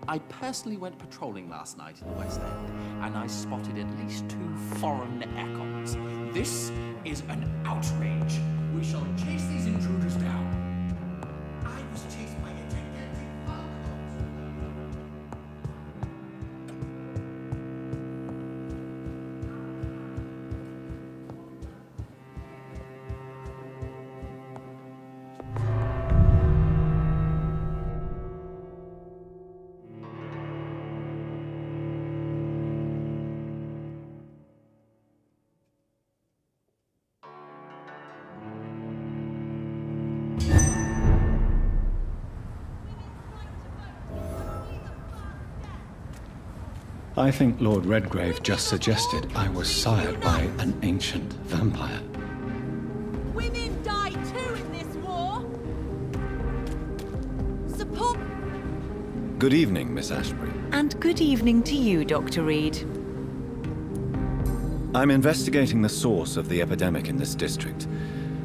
Speaker 7: I personally went patrolling last night in the West End, and I spotted at least 2 foreign econs. This is an outrage. We shall chase these intruders down. I was chased by a gigantic
Speaker 4: I think Lord Redgrave just suggested I was sired by an ancient vampire.
Speaker 13: Women die too in this war. Support.
Speaker 4: Good evening, Miss Ashbury.
Speaker 9: And good evening to you, Dr. Reed.
Speaker 4: I'm investigating the source of the epidemic in this district.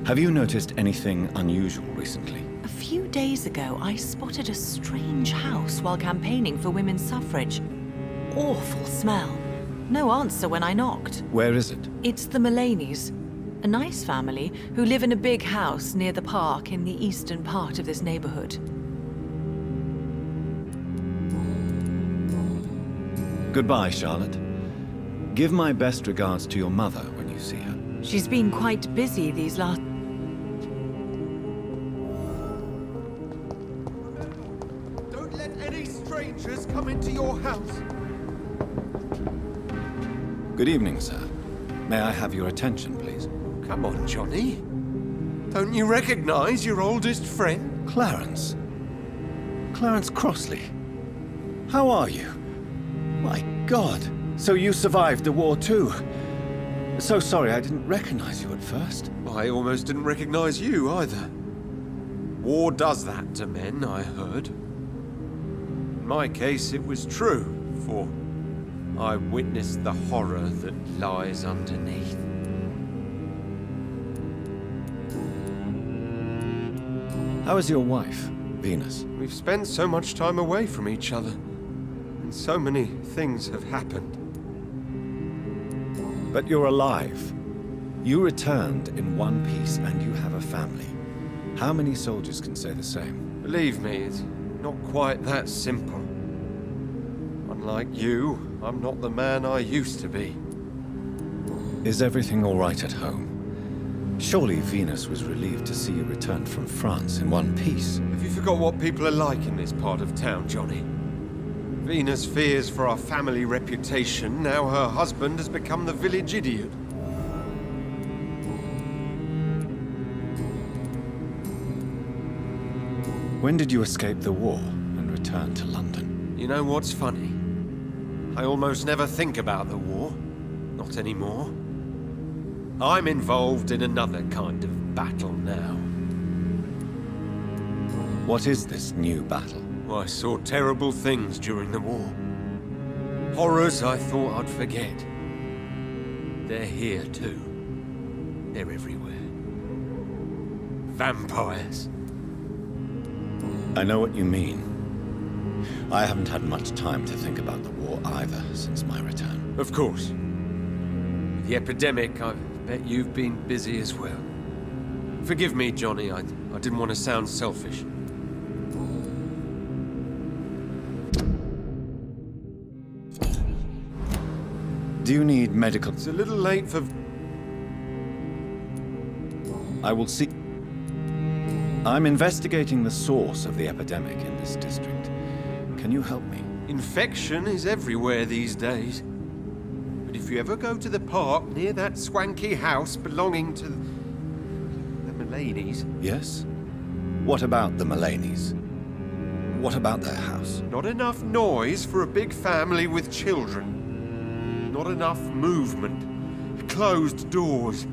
Speaker 4: Have you noticed anything unusual recently?
Speaker 9: A few days ago, I spotted a strange house while campaigning for women's suffrage. Awful smell. No answer when I knocked.
Speaker 4: Where is it?
Speaker 9: It's the Mullaneys, a nice family who live in a big house near the park in the eastern part of this neighborhood.
Speaker 4: Goodbye, Charlotte. Give my best regards to your mother when you see her.
Speaker 9: She's been quite busy these last...
Speaker 3: Don't let any strangers come into your house.
Speaker 4: Good evening, sir. May I have your attention, please?
Speaker 10: Come on, Johnny. Don't you recognize your oldest friend?
Speaker 4: Clarence. Clarence Crossley. How are you? My God. So you survived the war too. So sorry I didn't recognize you at first.
Speaker 10: I almost didn't recognize you either. War does that to men, I heard. In my case, it was true, for I witnessed the horror that lies underneath.
Speaker 4: How is your wife, Venus?
Speaker 10: We've spent so much time away from each other, and so many things have happened.
Speaker 4: But you're alive. You returned in one piece, and you have a family. How many soldiers can say the same?
Speaker 10: Believe me, it's not quite that simple. Unlike you, I'm not the man I used to be.
Speaker 4: Is everything all right at home? Surely Venus was relieved to see you returned from France in one piece.
Speaker 10: Have you forgot what people are like in this part of town, Johnny? Venus fears for our family reputation. Now her husband has become the village idiot.
Speaker 4: When did you escape the war and return to London?
Speaker 10: You know what's funny? I almost never think about the war. Not anymore. I'm involved in another kind of battle now.
Speaker 4: What is this new battle?
Speaker 10: I saw terrible things during the war. Horrors I thought I'd forget. They're here too. They're everywhere. Vampires.
Speaker 4: I know what you mean. I haven't had much time to think about the war either since my return.
Speaker 10: Of course. With the epidemic, I bet you've been busy as well. Forgive me, Johnny, I didn't want to sound selfish.
Speaker 4: Do you need medical?
Speaker 10: It's a little late for...
Speaker 4: I will see. I'm investigating the source of the epidemic in this district. Can you help me?
Speaker 10: Infection is everywhere these days. But if you ever go to the park near that swanky house belonging to the Mullaneys...
Speaker 4: Yes? What about the Mullaneys? What about their house?
Speaker 10: Not enough noise for a big family with children. Not enough movement. Closed doors.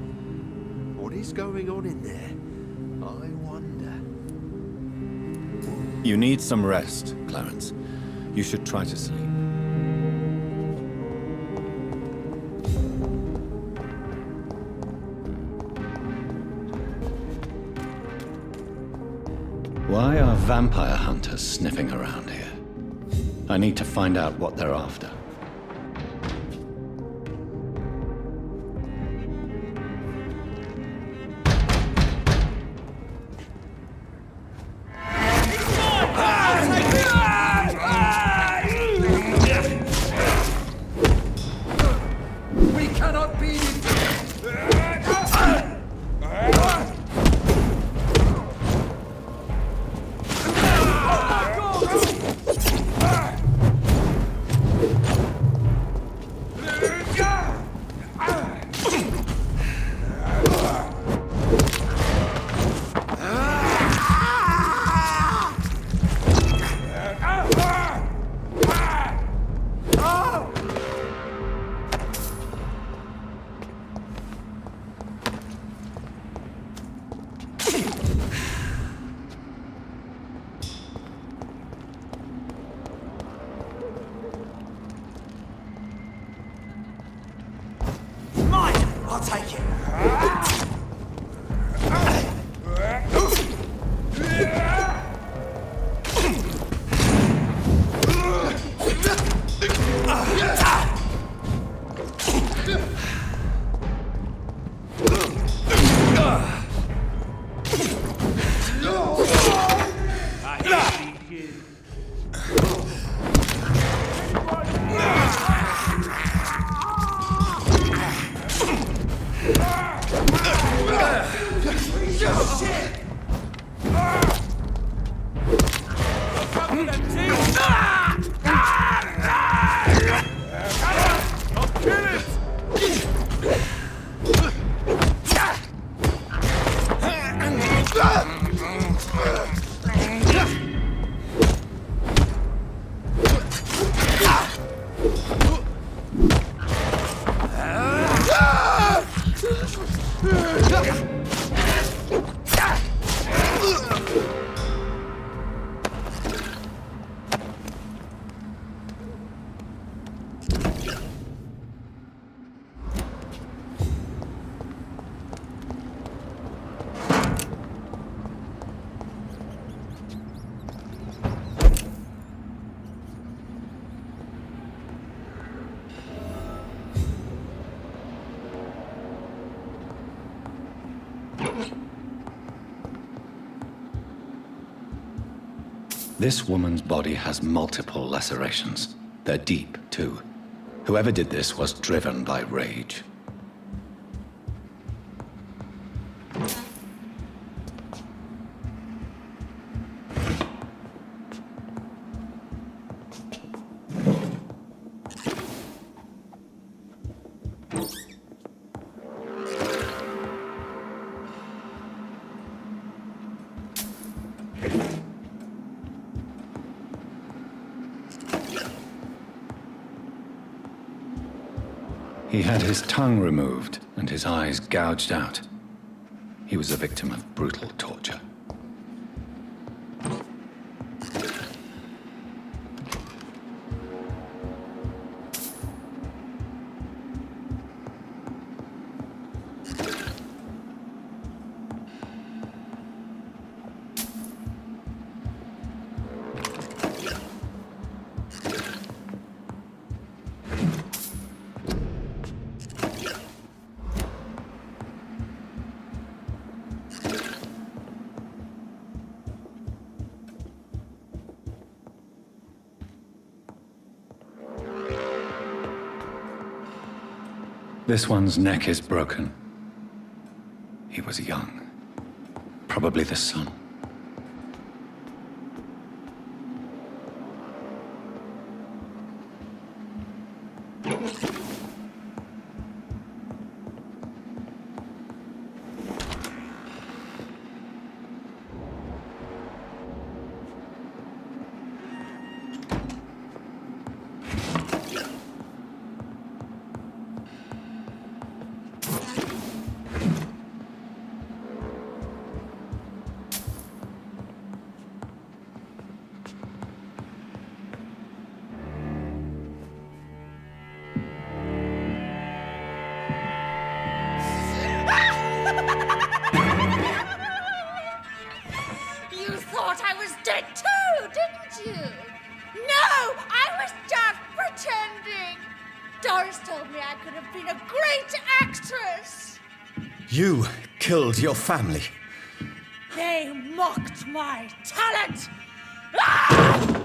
Speaker 10: What is going on in there? I wonder.
Speaker 4: You need some rest, Clarence. You should try to sleep. Why are vampire hunters sniffing around here? I need to find out what they're after.
Speaker 3: We cannot be
Speaker 12: I'll take it.
Speaker 2: This woman's body has multiple lacerations. They're deep, too. Whoever did this was driven by rage. He had his tongue removed and his eyes gouged out. He was a victim of brutal torture. This one's neck is broken. He was young. Probably the son.
Speaker 13: You thought I was dead too, didn't you? No, I was just pretending. Doris told me I could have been a great actress.
Speaker 12: You killed your family.
Speaker 13: They mocked my talent. Ah!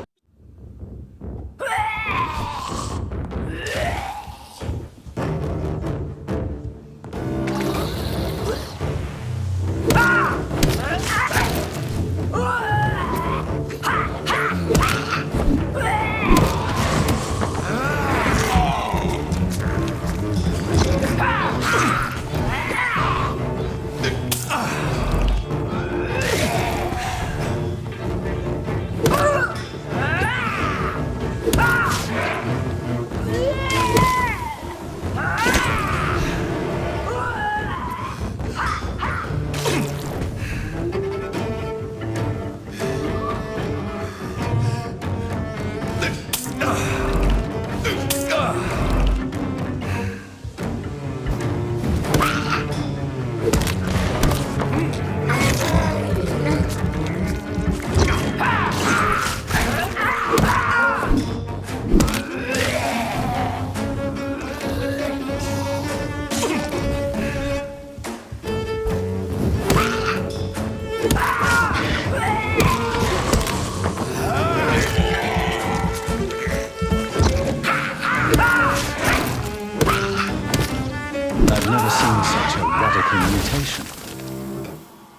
Speaker 2: Mutation.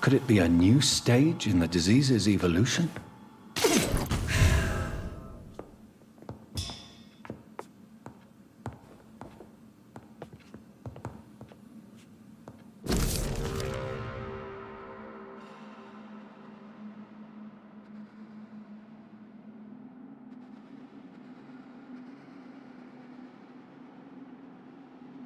Speaker 2: Could it be a new stage in the disease's evolution?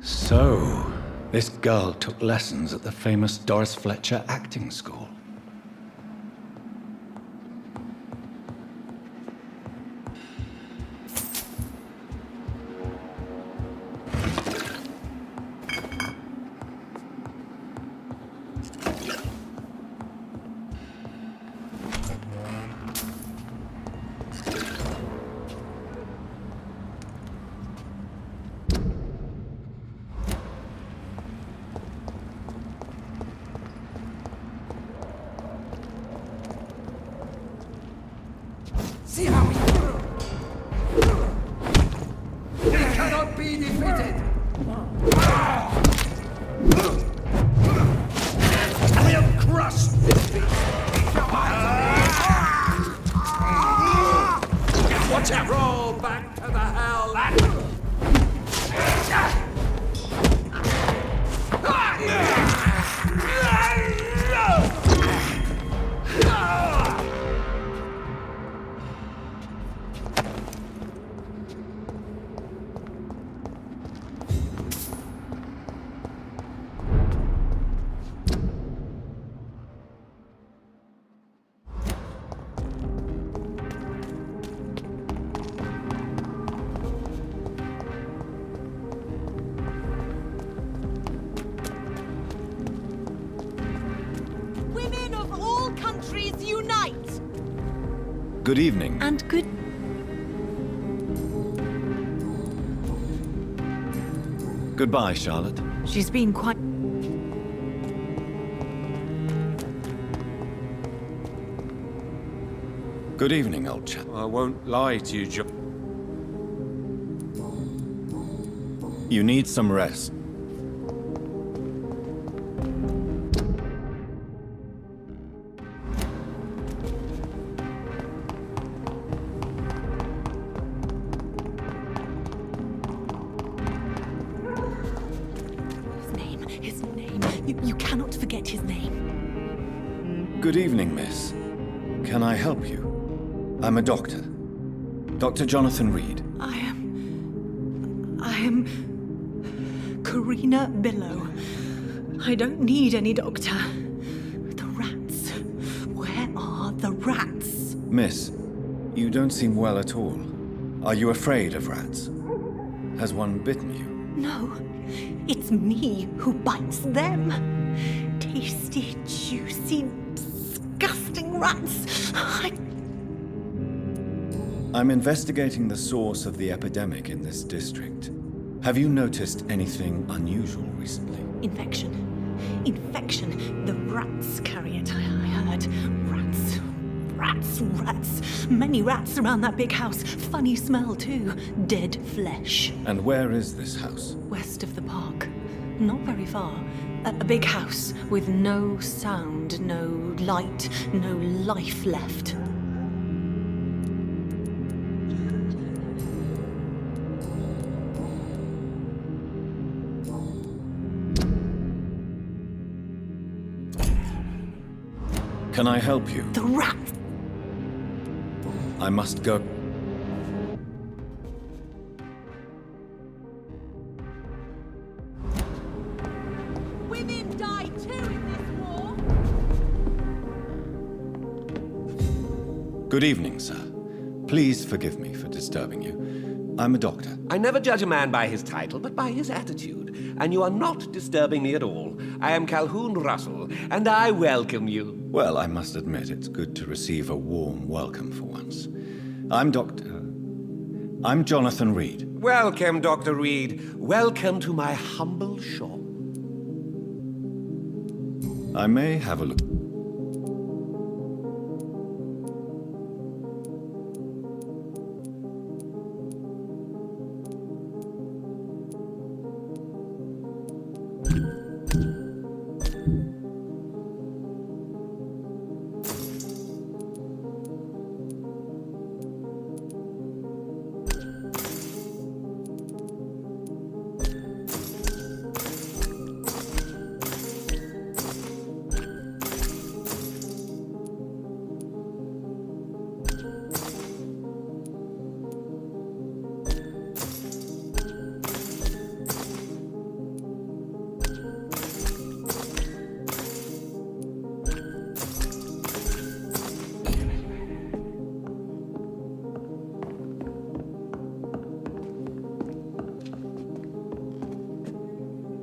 Speaker 2: So, this girl took lessons at the famous Doris Fletcher acting school.
Speaker 4: Good evening.
Speaker 9: And good...
Speaker 4: Goodbye, Charlotte.
Speaker 9: She's been quite...
Speaker 4: Good evening, old chap.
Speaker 10: I won't lie to you, John.
Speaker 4: You need some rest.
Speaker 9: His name. You cannot forget his name.
Speaker 4: Good evening, miss. Can I help you? I'm a doctor. Dr. Jonathan Reed.
Speaker 9: I am... Karina Billow. I don't need any doctor. The rats. Where are the rats?
Speaker 4: Miss, you don't seem well at all. Are you afraid of rats? Has one bitten you?
Speaker 9: No. It's me who bites them. Tasty, juicy, disgusting rats.
Speaker 4: I'm investigating the source of the epidemic in this district. Have you noticed anything unusual recently?
Speaker 9: Infection. Infection. The rats carry it, I heard. Rats. Rats, rats. Many rats around that big house. Funny smell, too. Dead flesh.
Speaker 4: And where is this house?
Speaker 9: West of the park. Not very far. A big house with no sound, no light, no life left.
Speaker 4: Can I help you?
Speaker 9: The rats!
Speaker 4: I must go.
Speaker 13: Women die too in this war.
Speaker 4: Good evening, sir. Please forgive me for disturbing you. I'm a doctor.
Speaker 14: I never judge a man by his title, but by his attitude. And you are not disturbing me at all. I am Calhoun Russell, and I welcome you.
Speaker 4: Well, I must admit it's good to receive a warm welcome for once. I'm Jonathan Reed.
Speaker 14: Welcome, Dr. Reed. Welcome to my humble shop.
Speaker 4: I may have a look.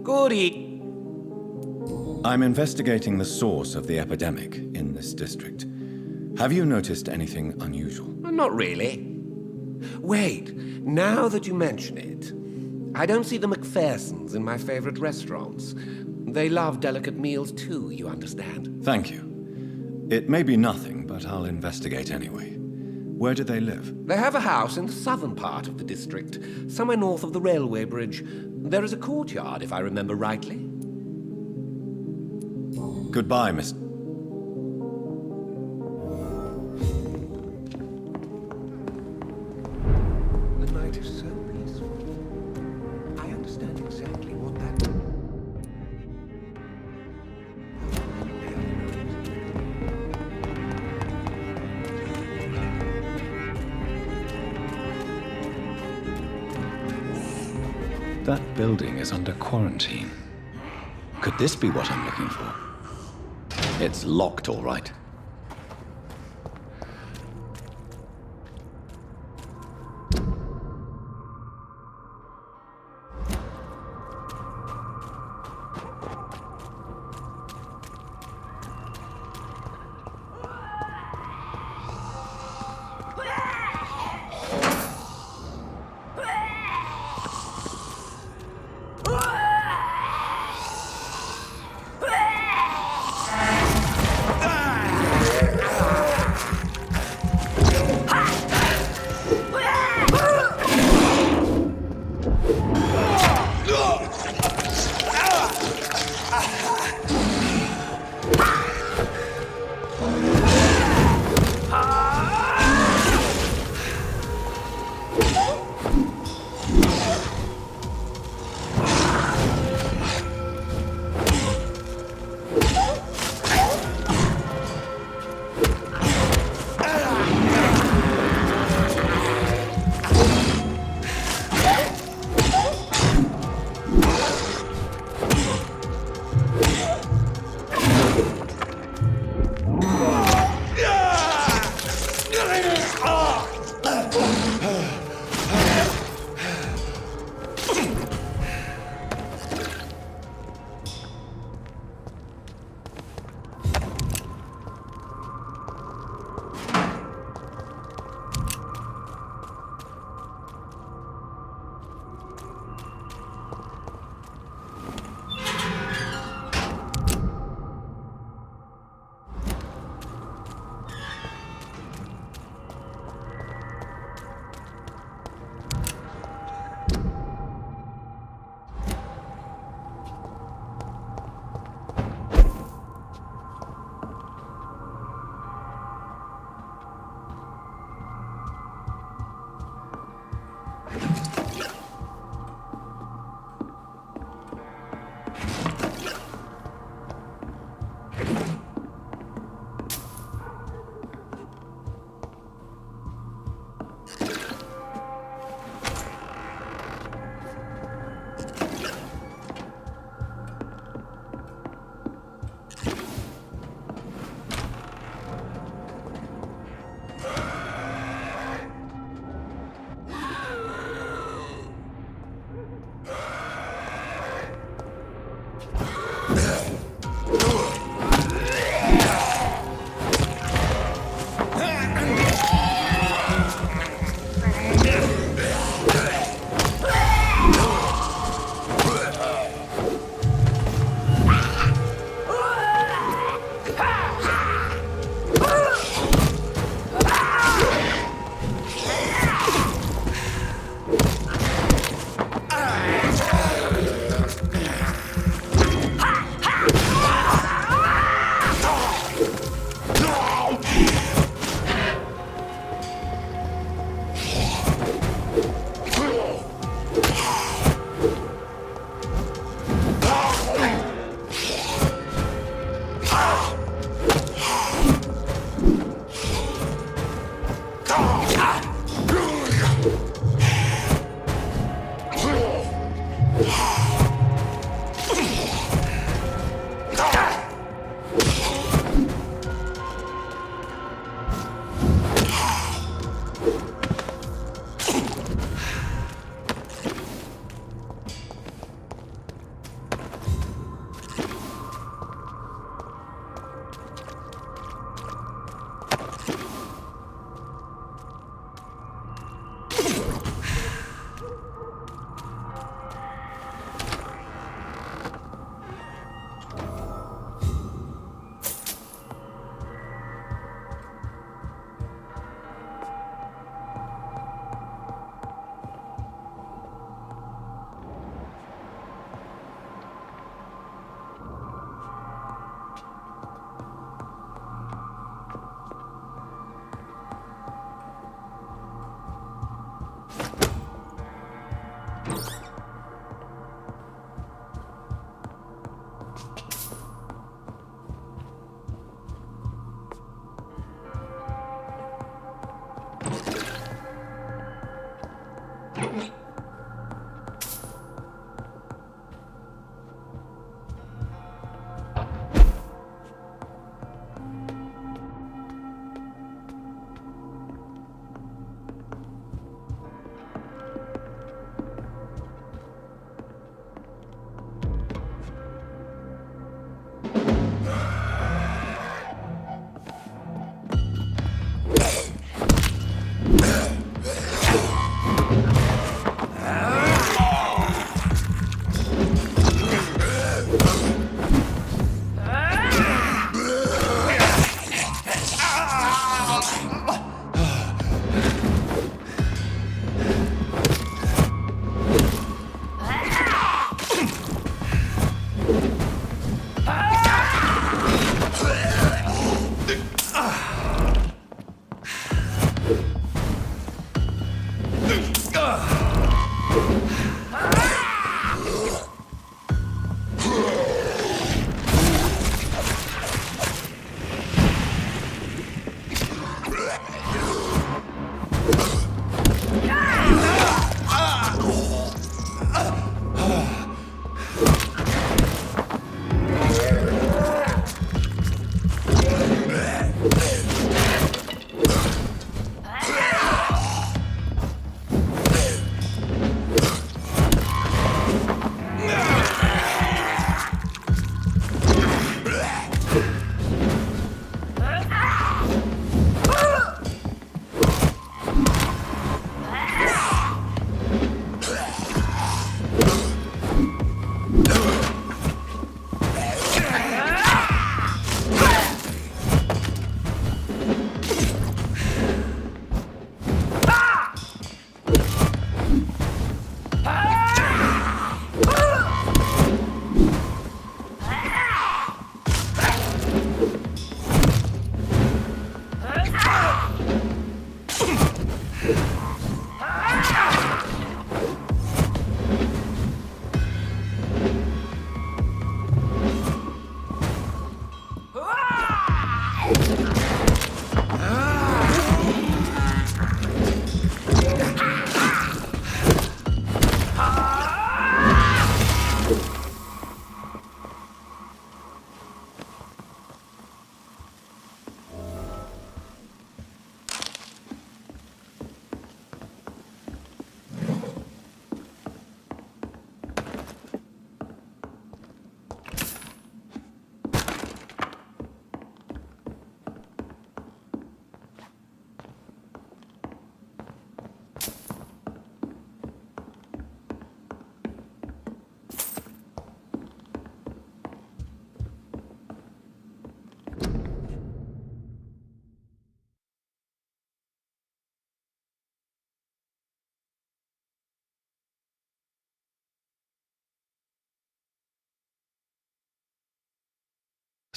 Speaker 14: Goody.
Speaker 4: I'm investigating the source of the epidemic in this district. Have you noticed anything unusual?
Speaker 14: Not really. Wait, now that you mention it, I don't see the McPhersons in my favorite restaurants. They love delicate meals too, you understand.
Speaker 4: Thank you. It may be nothing, but I'll investigate anyway. Where do they live?
Speaker 14: They have a house in the southern part of the district, somewhere north of the railway bridge. There is a courtyard, if I remember rightly.
Speaker 4: Goodbye, Miss...
Speaker 14: The night is so peaceful. I understand exactly what that...
Speaker 4: That building is under quarantine. Could this be what I'm looking for?
Speaker 2: It's locked, all right.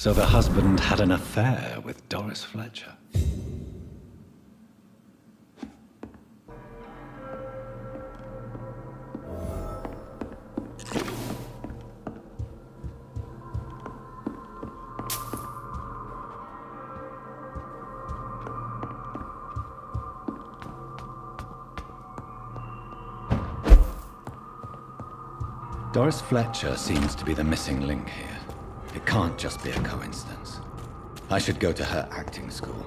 Speaker 4: So the husband had an affair with Doris Fletcher. Doris Fletcher seems to be the missing link here. It can't just be a coincidence. I should go to her acting school.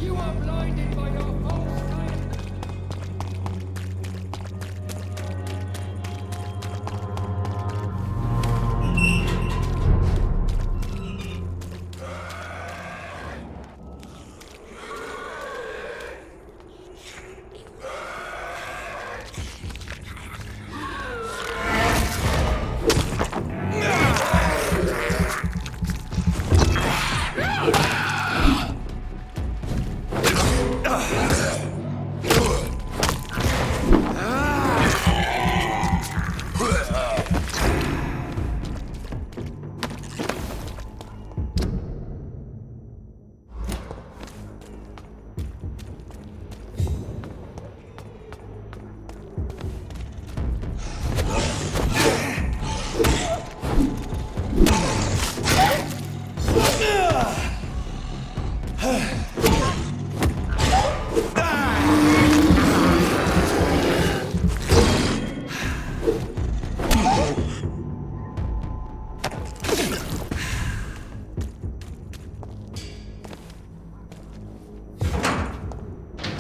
Speaker 15: You are blinded by your false light.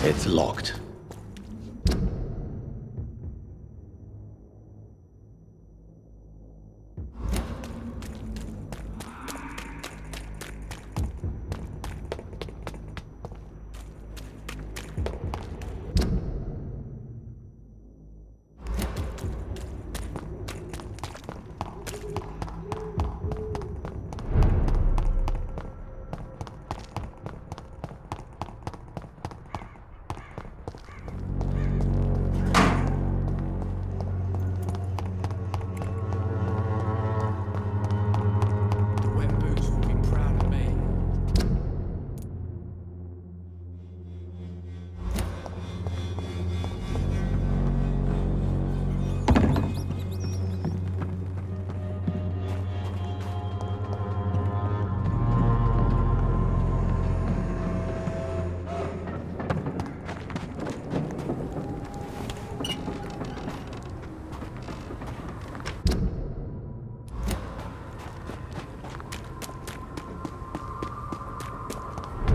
Speaker 2: It's locked.
Speaker 15: Wet Boots will be proud of me.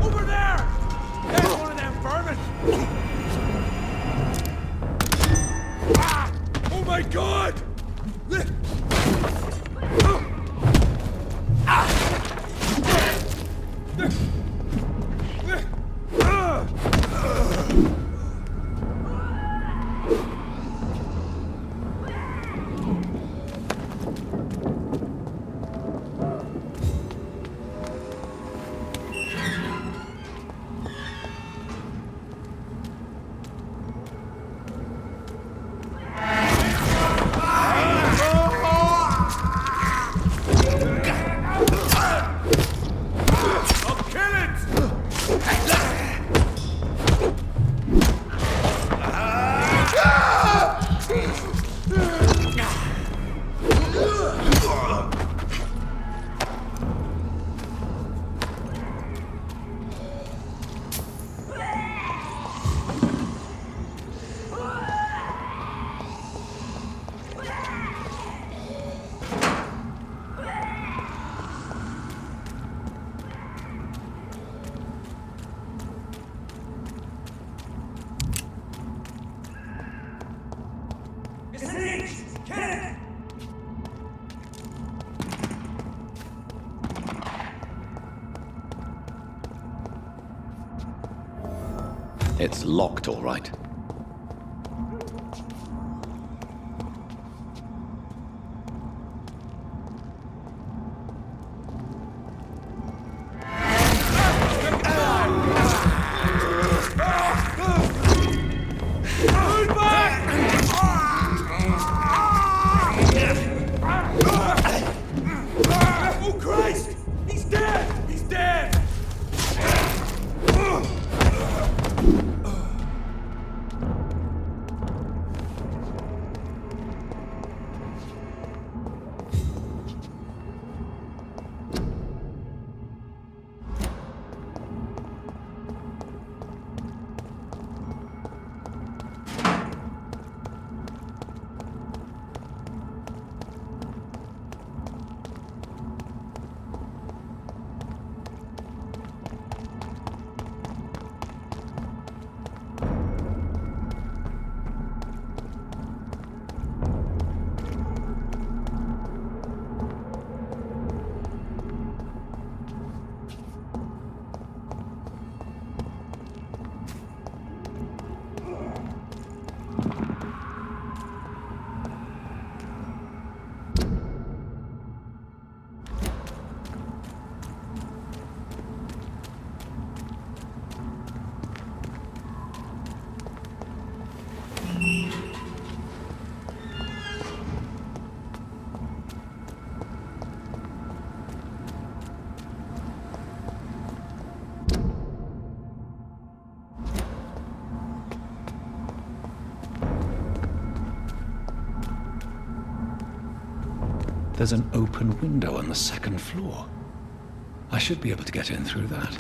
Speaker 15: Over there! There's one of them vermin! Ah! Oh my god! I'll kill it!
Speaker 2: It's locked, all right.
Speaker 15: Oh Christ! He's dead! He's dead!
Speaker 4: There's an open window on the second floor. I should be able to get in through that.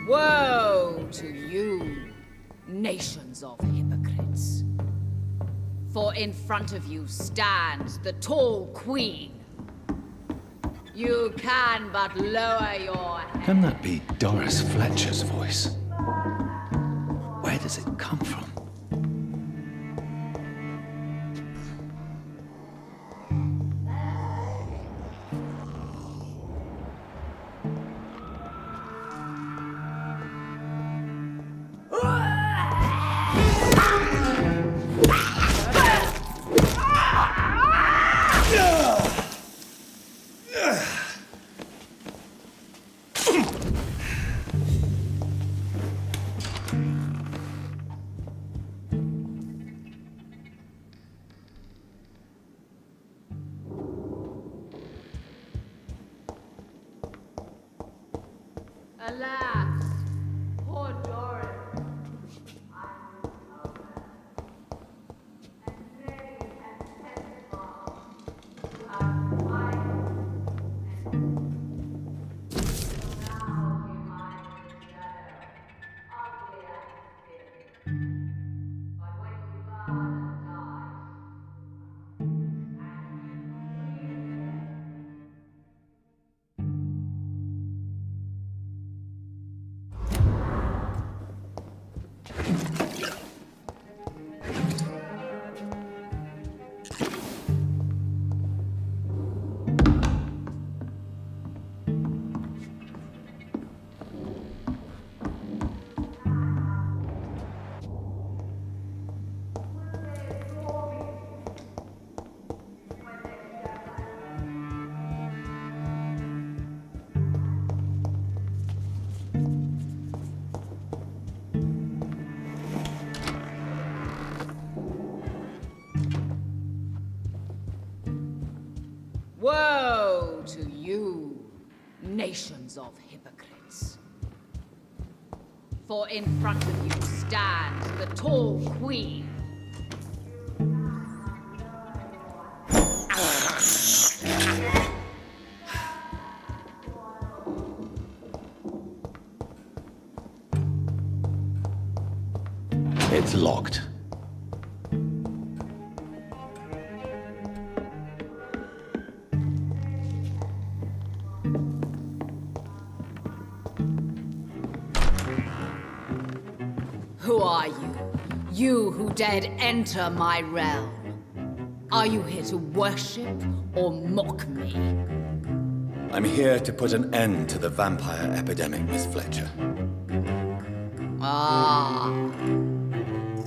Speaker 13: Woe to you, nations of hypocrites. For in front of you stands the tall queen. You can but lower your head.
Speaker 4: Can that be Doris Fletcher's voice? Where does it come from?
Speaker 13: Alas, poor Doris. Woe to you, nations of hypocrites. For in front of you stands the tall queen.
Speaker 4: It's locked.
Speaker 13: Who are you? You who dared enter my realm. Are you here to worship or mock me?
Speaker 4: I'm here to put an end to the vampire epidemic, Miss Fletcher.
Speaker 13: Ah.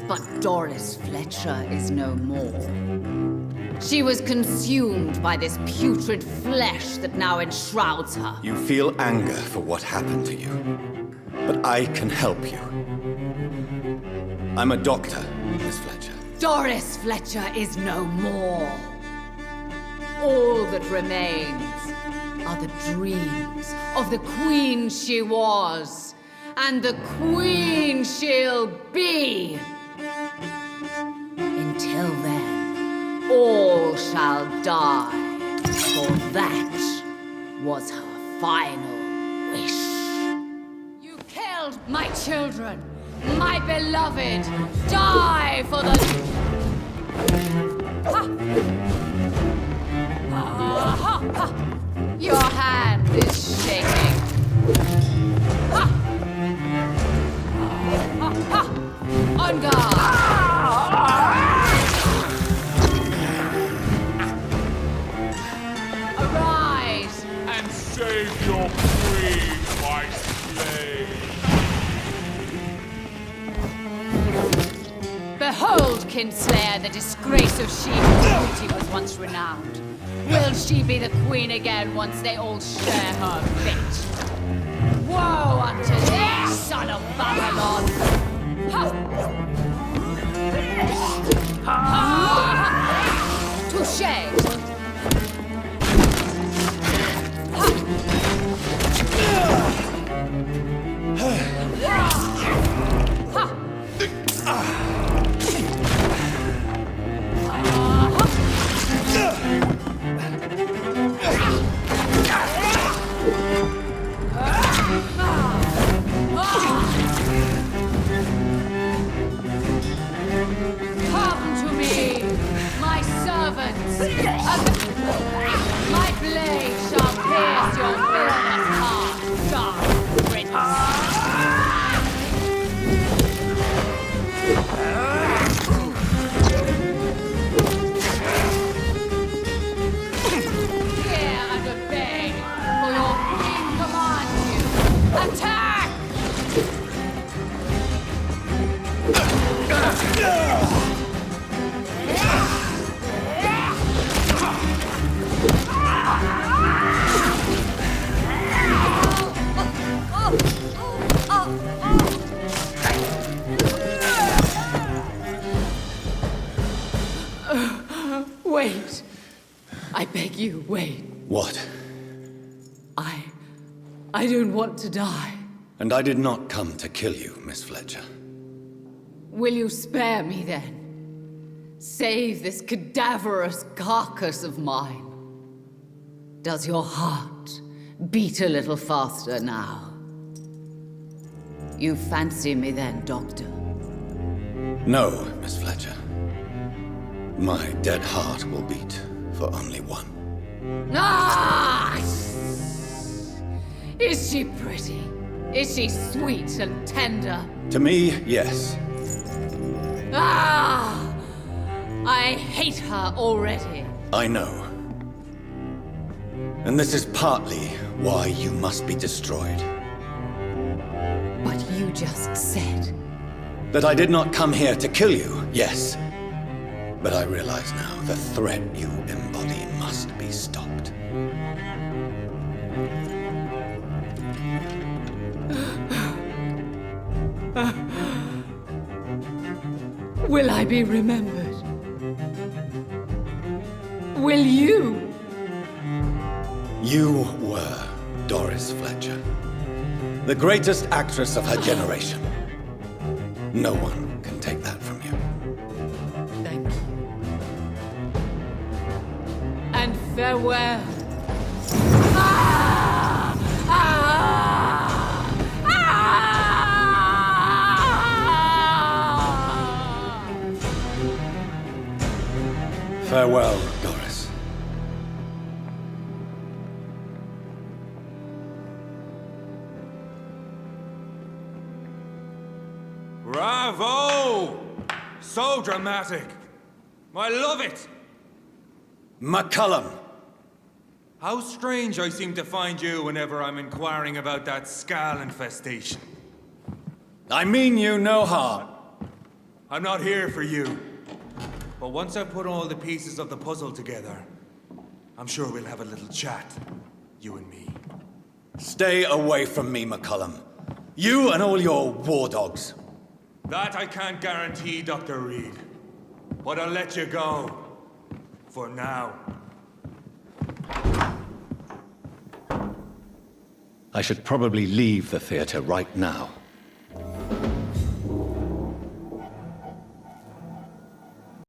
Speaker 13: But Doris Fletcher is no more. She was consumed by this putrid flesh that now enshrouds her.
Speaker 4: You feel anger for what happened to you, but I can help you. I'm a doctor, Miss Fletcher.
Speaker 13: Doris Fletcher is no more. All that remains are the dreams of the queen she was, and the queen she'll be. Until then, all shall die, for that was her final wish. You killed my children, my beloved. Die for the... Ha! Ha! Ha! Your hand
Speaker 5: On guard! Arise!
Speaker 6: And save your queen, my slave.
Speaker 13: Behold, Kinslayer, the disgrace of she whose beauty was once renowned. Will she be the queen again once they all share her fate? Woe unto thee, son of Babylon! Touché! Come to me, my servants! My blade shall pierce your villainous heart, dark prince! Hear and obey, for your king commands you! Attack! Wait. I beg you, wait.
Speaker 4: What?
Speaker 13: I don't want to die.
Speaker 4: And I did not come to kill you, Miss Fletcher.
Speaker 13: Will you spare me then? Save this cadaverous carcass of mine. Does your heart beat a little faster now? You fancy me then, Doctor?
Speaker 4: No, Miss Fletcher. My dead heart will beat for only one.
Speaker 13: Ah! Is she pretty? Is she sweet and tender?
Speaker 4: To me, yes.
Speaker 13: Ah! I hate her already.
Speaker 4: I know. And this is partly why you must be destroyed.
Speaker 13: But you just said...
Speaker 4: That I did not come here to kill you, yes. But I realize now the threat you embody must be stopped.
Speaker 13: Will I be remembered? Will you?
Speaker 4: You were Doris Fletcher, the greatest actress of her generation. No one can take that from you.
Speaker 13: Thank you. And farewell. Ah! Ah! Ah!
Speaker 4: Farewell, Doris.
Speaker 15: Bravo! So dramatic. I love it.
Speaker 4: McCullum!
Speaker 15: How strange I seem to find you whenever I'm inquiring about that Skal infestation.
Speaker 4: I mean you no harm.
Speaker 15: I'm not here for you. But once I've put all the pieces of the puzzle together, I'm sure we'll have a little chat, you and me.
Speaker 4: Stay away from me, McCullum. You and all your war dogs.
Speaker 15: That I can't guarantee, Dr. Reed. But I'll let you go. For now.
Speaker 4: I should probably leave the theater right now.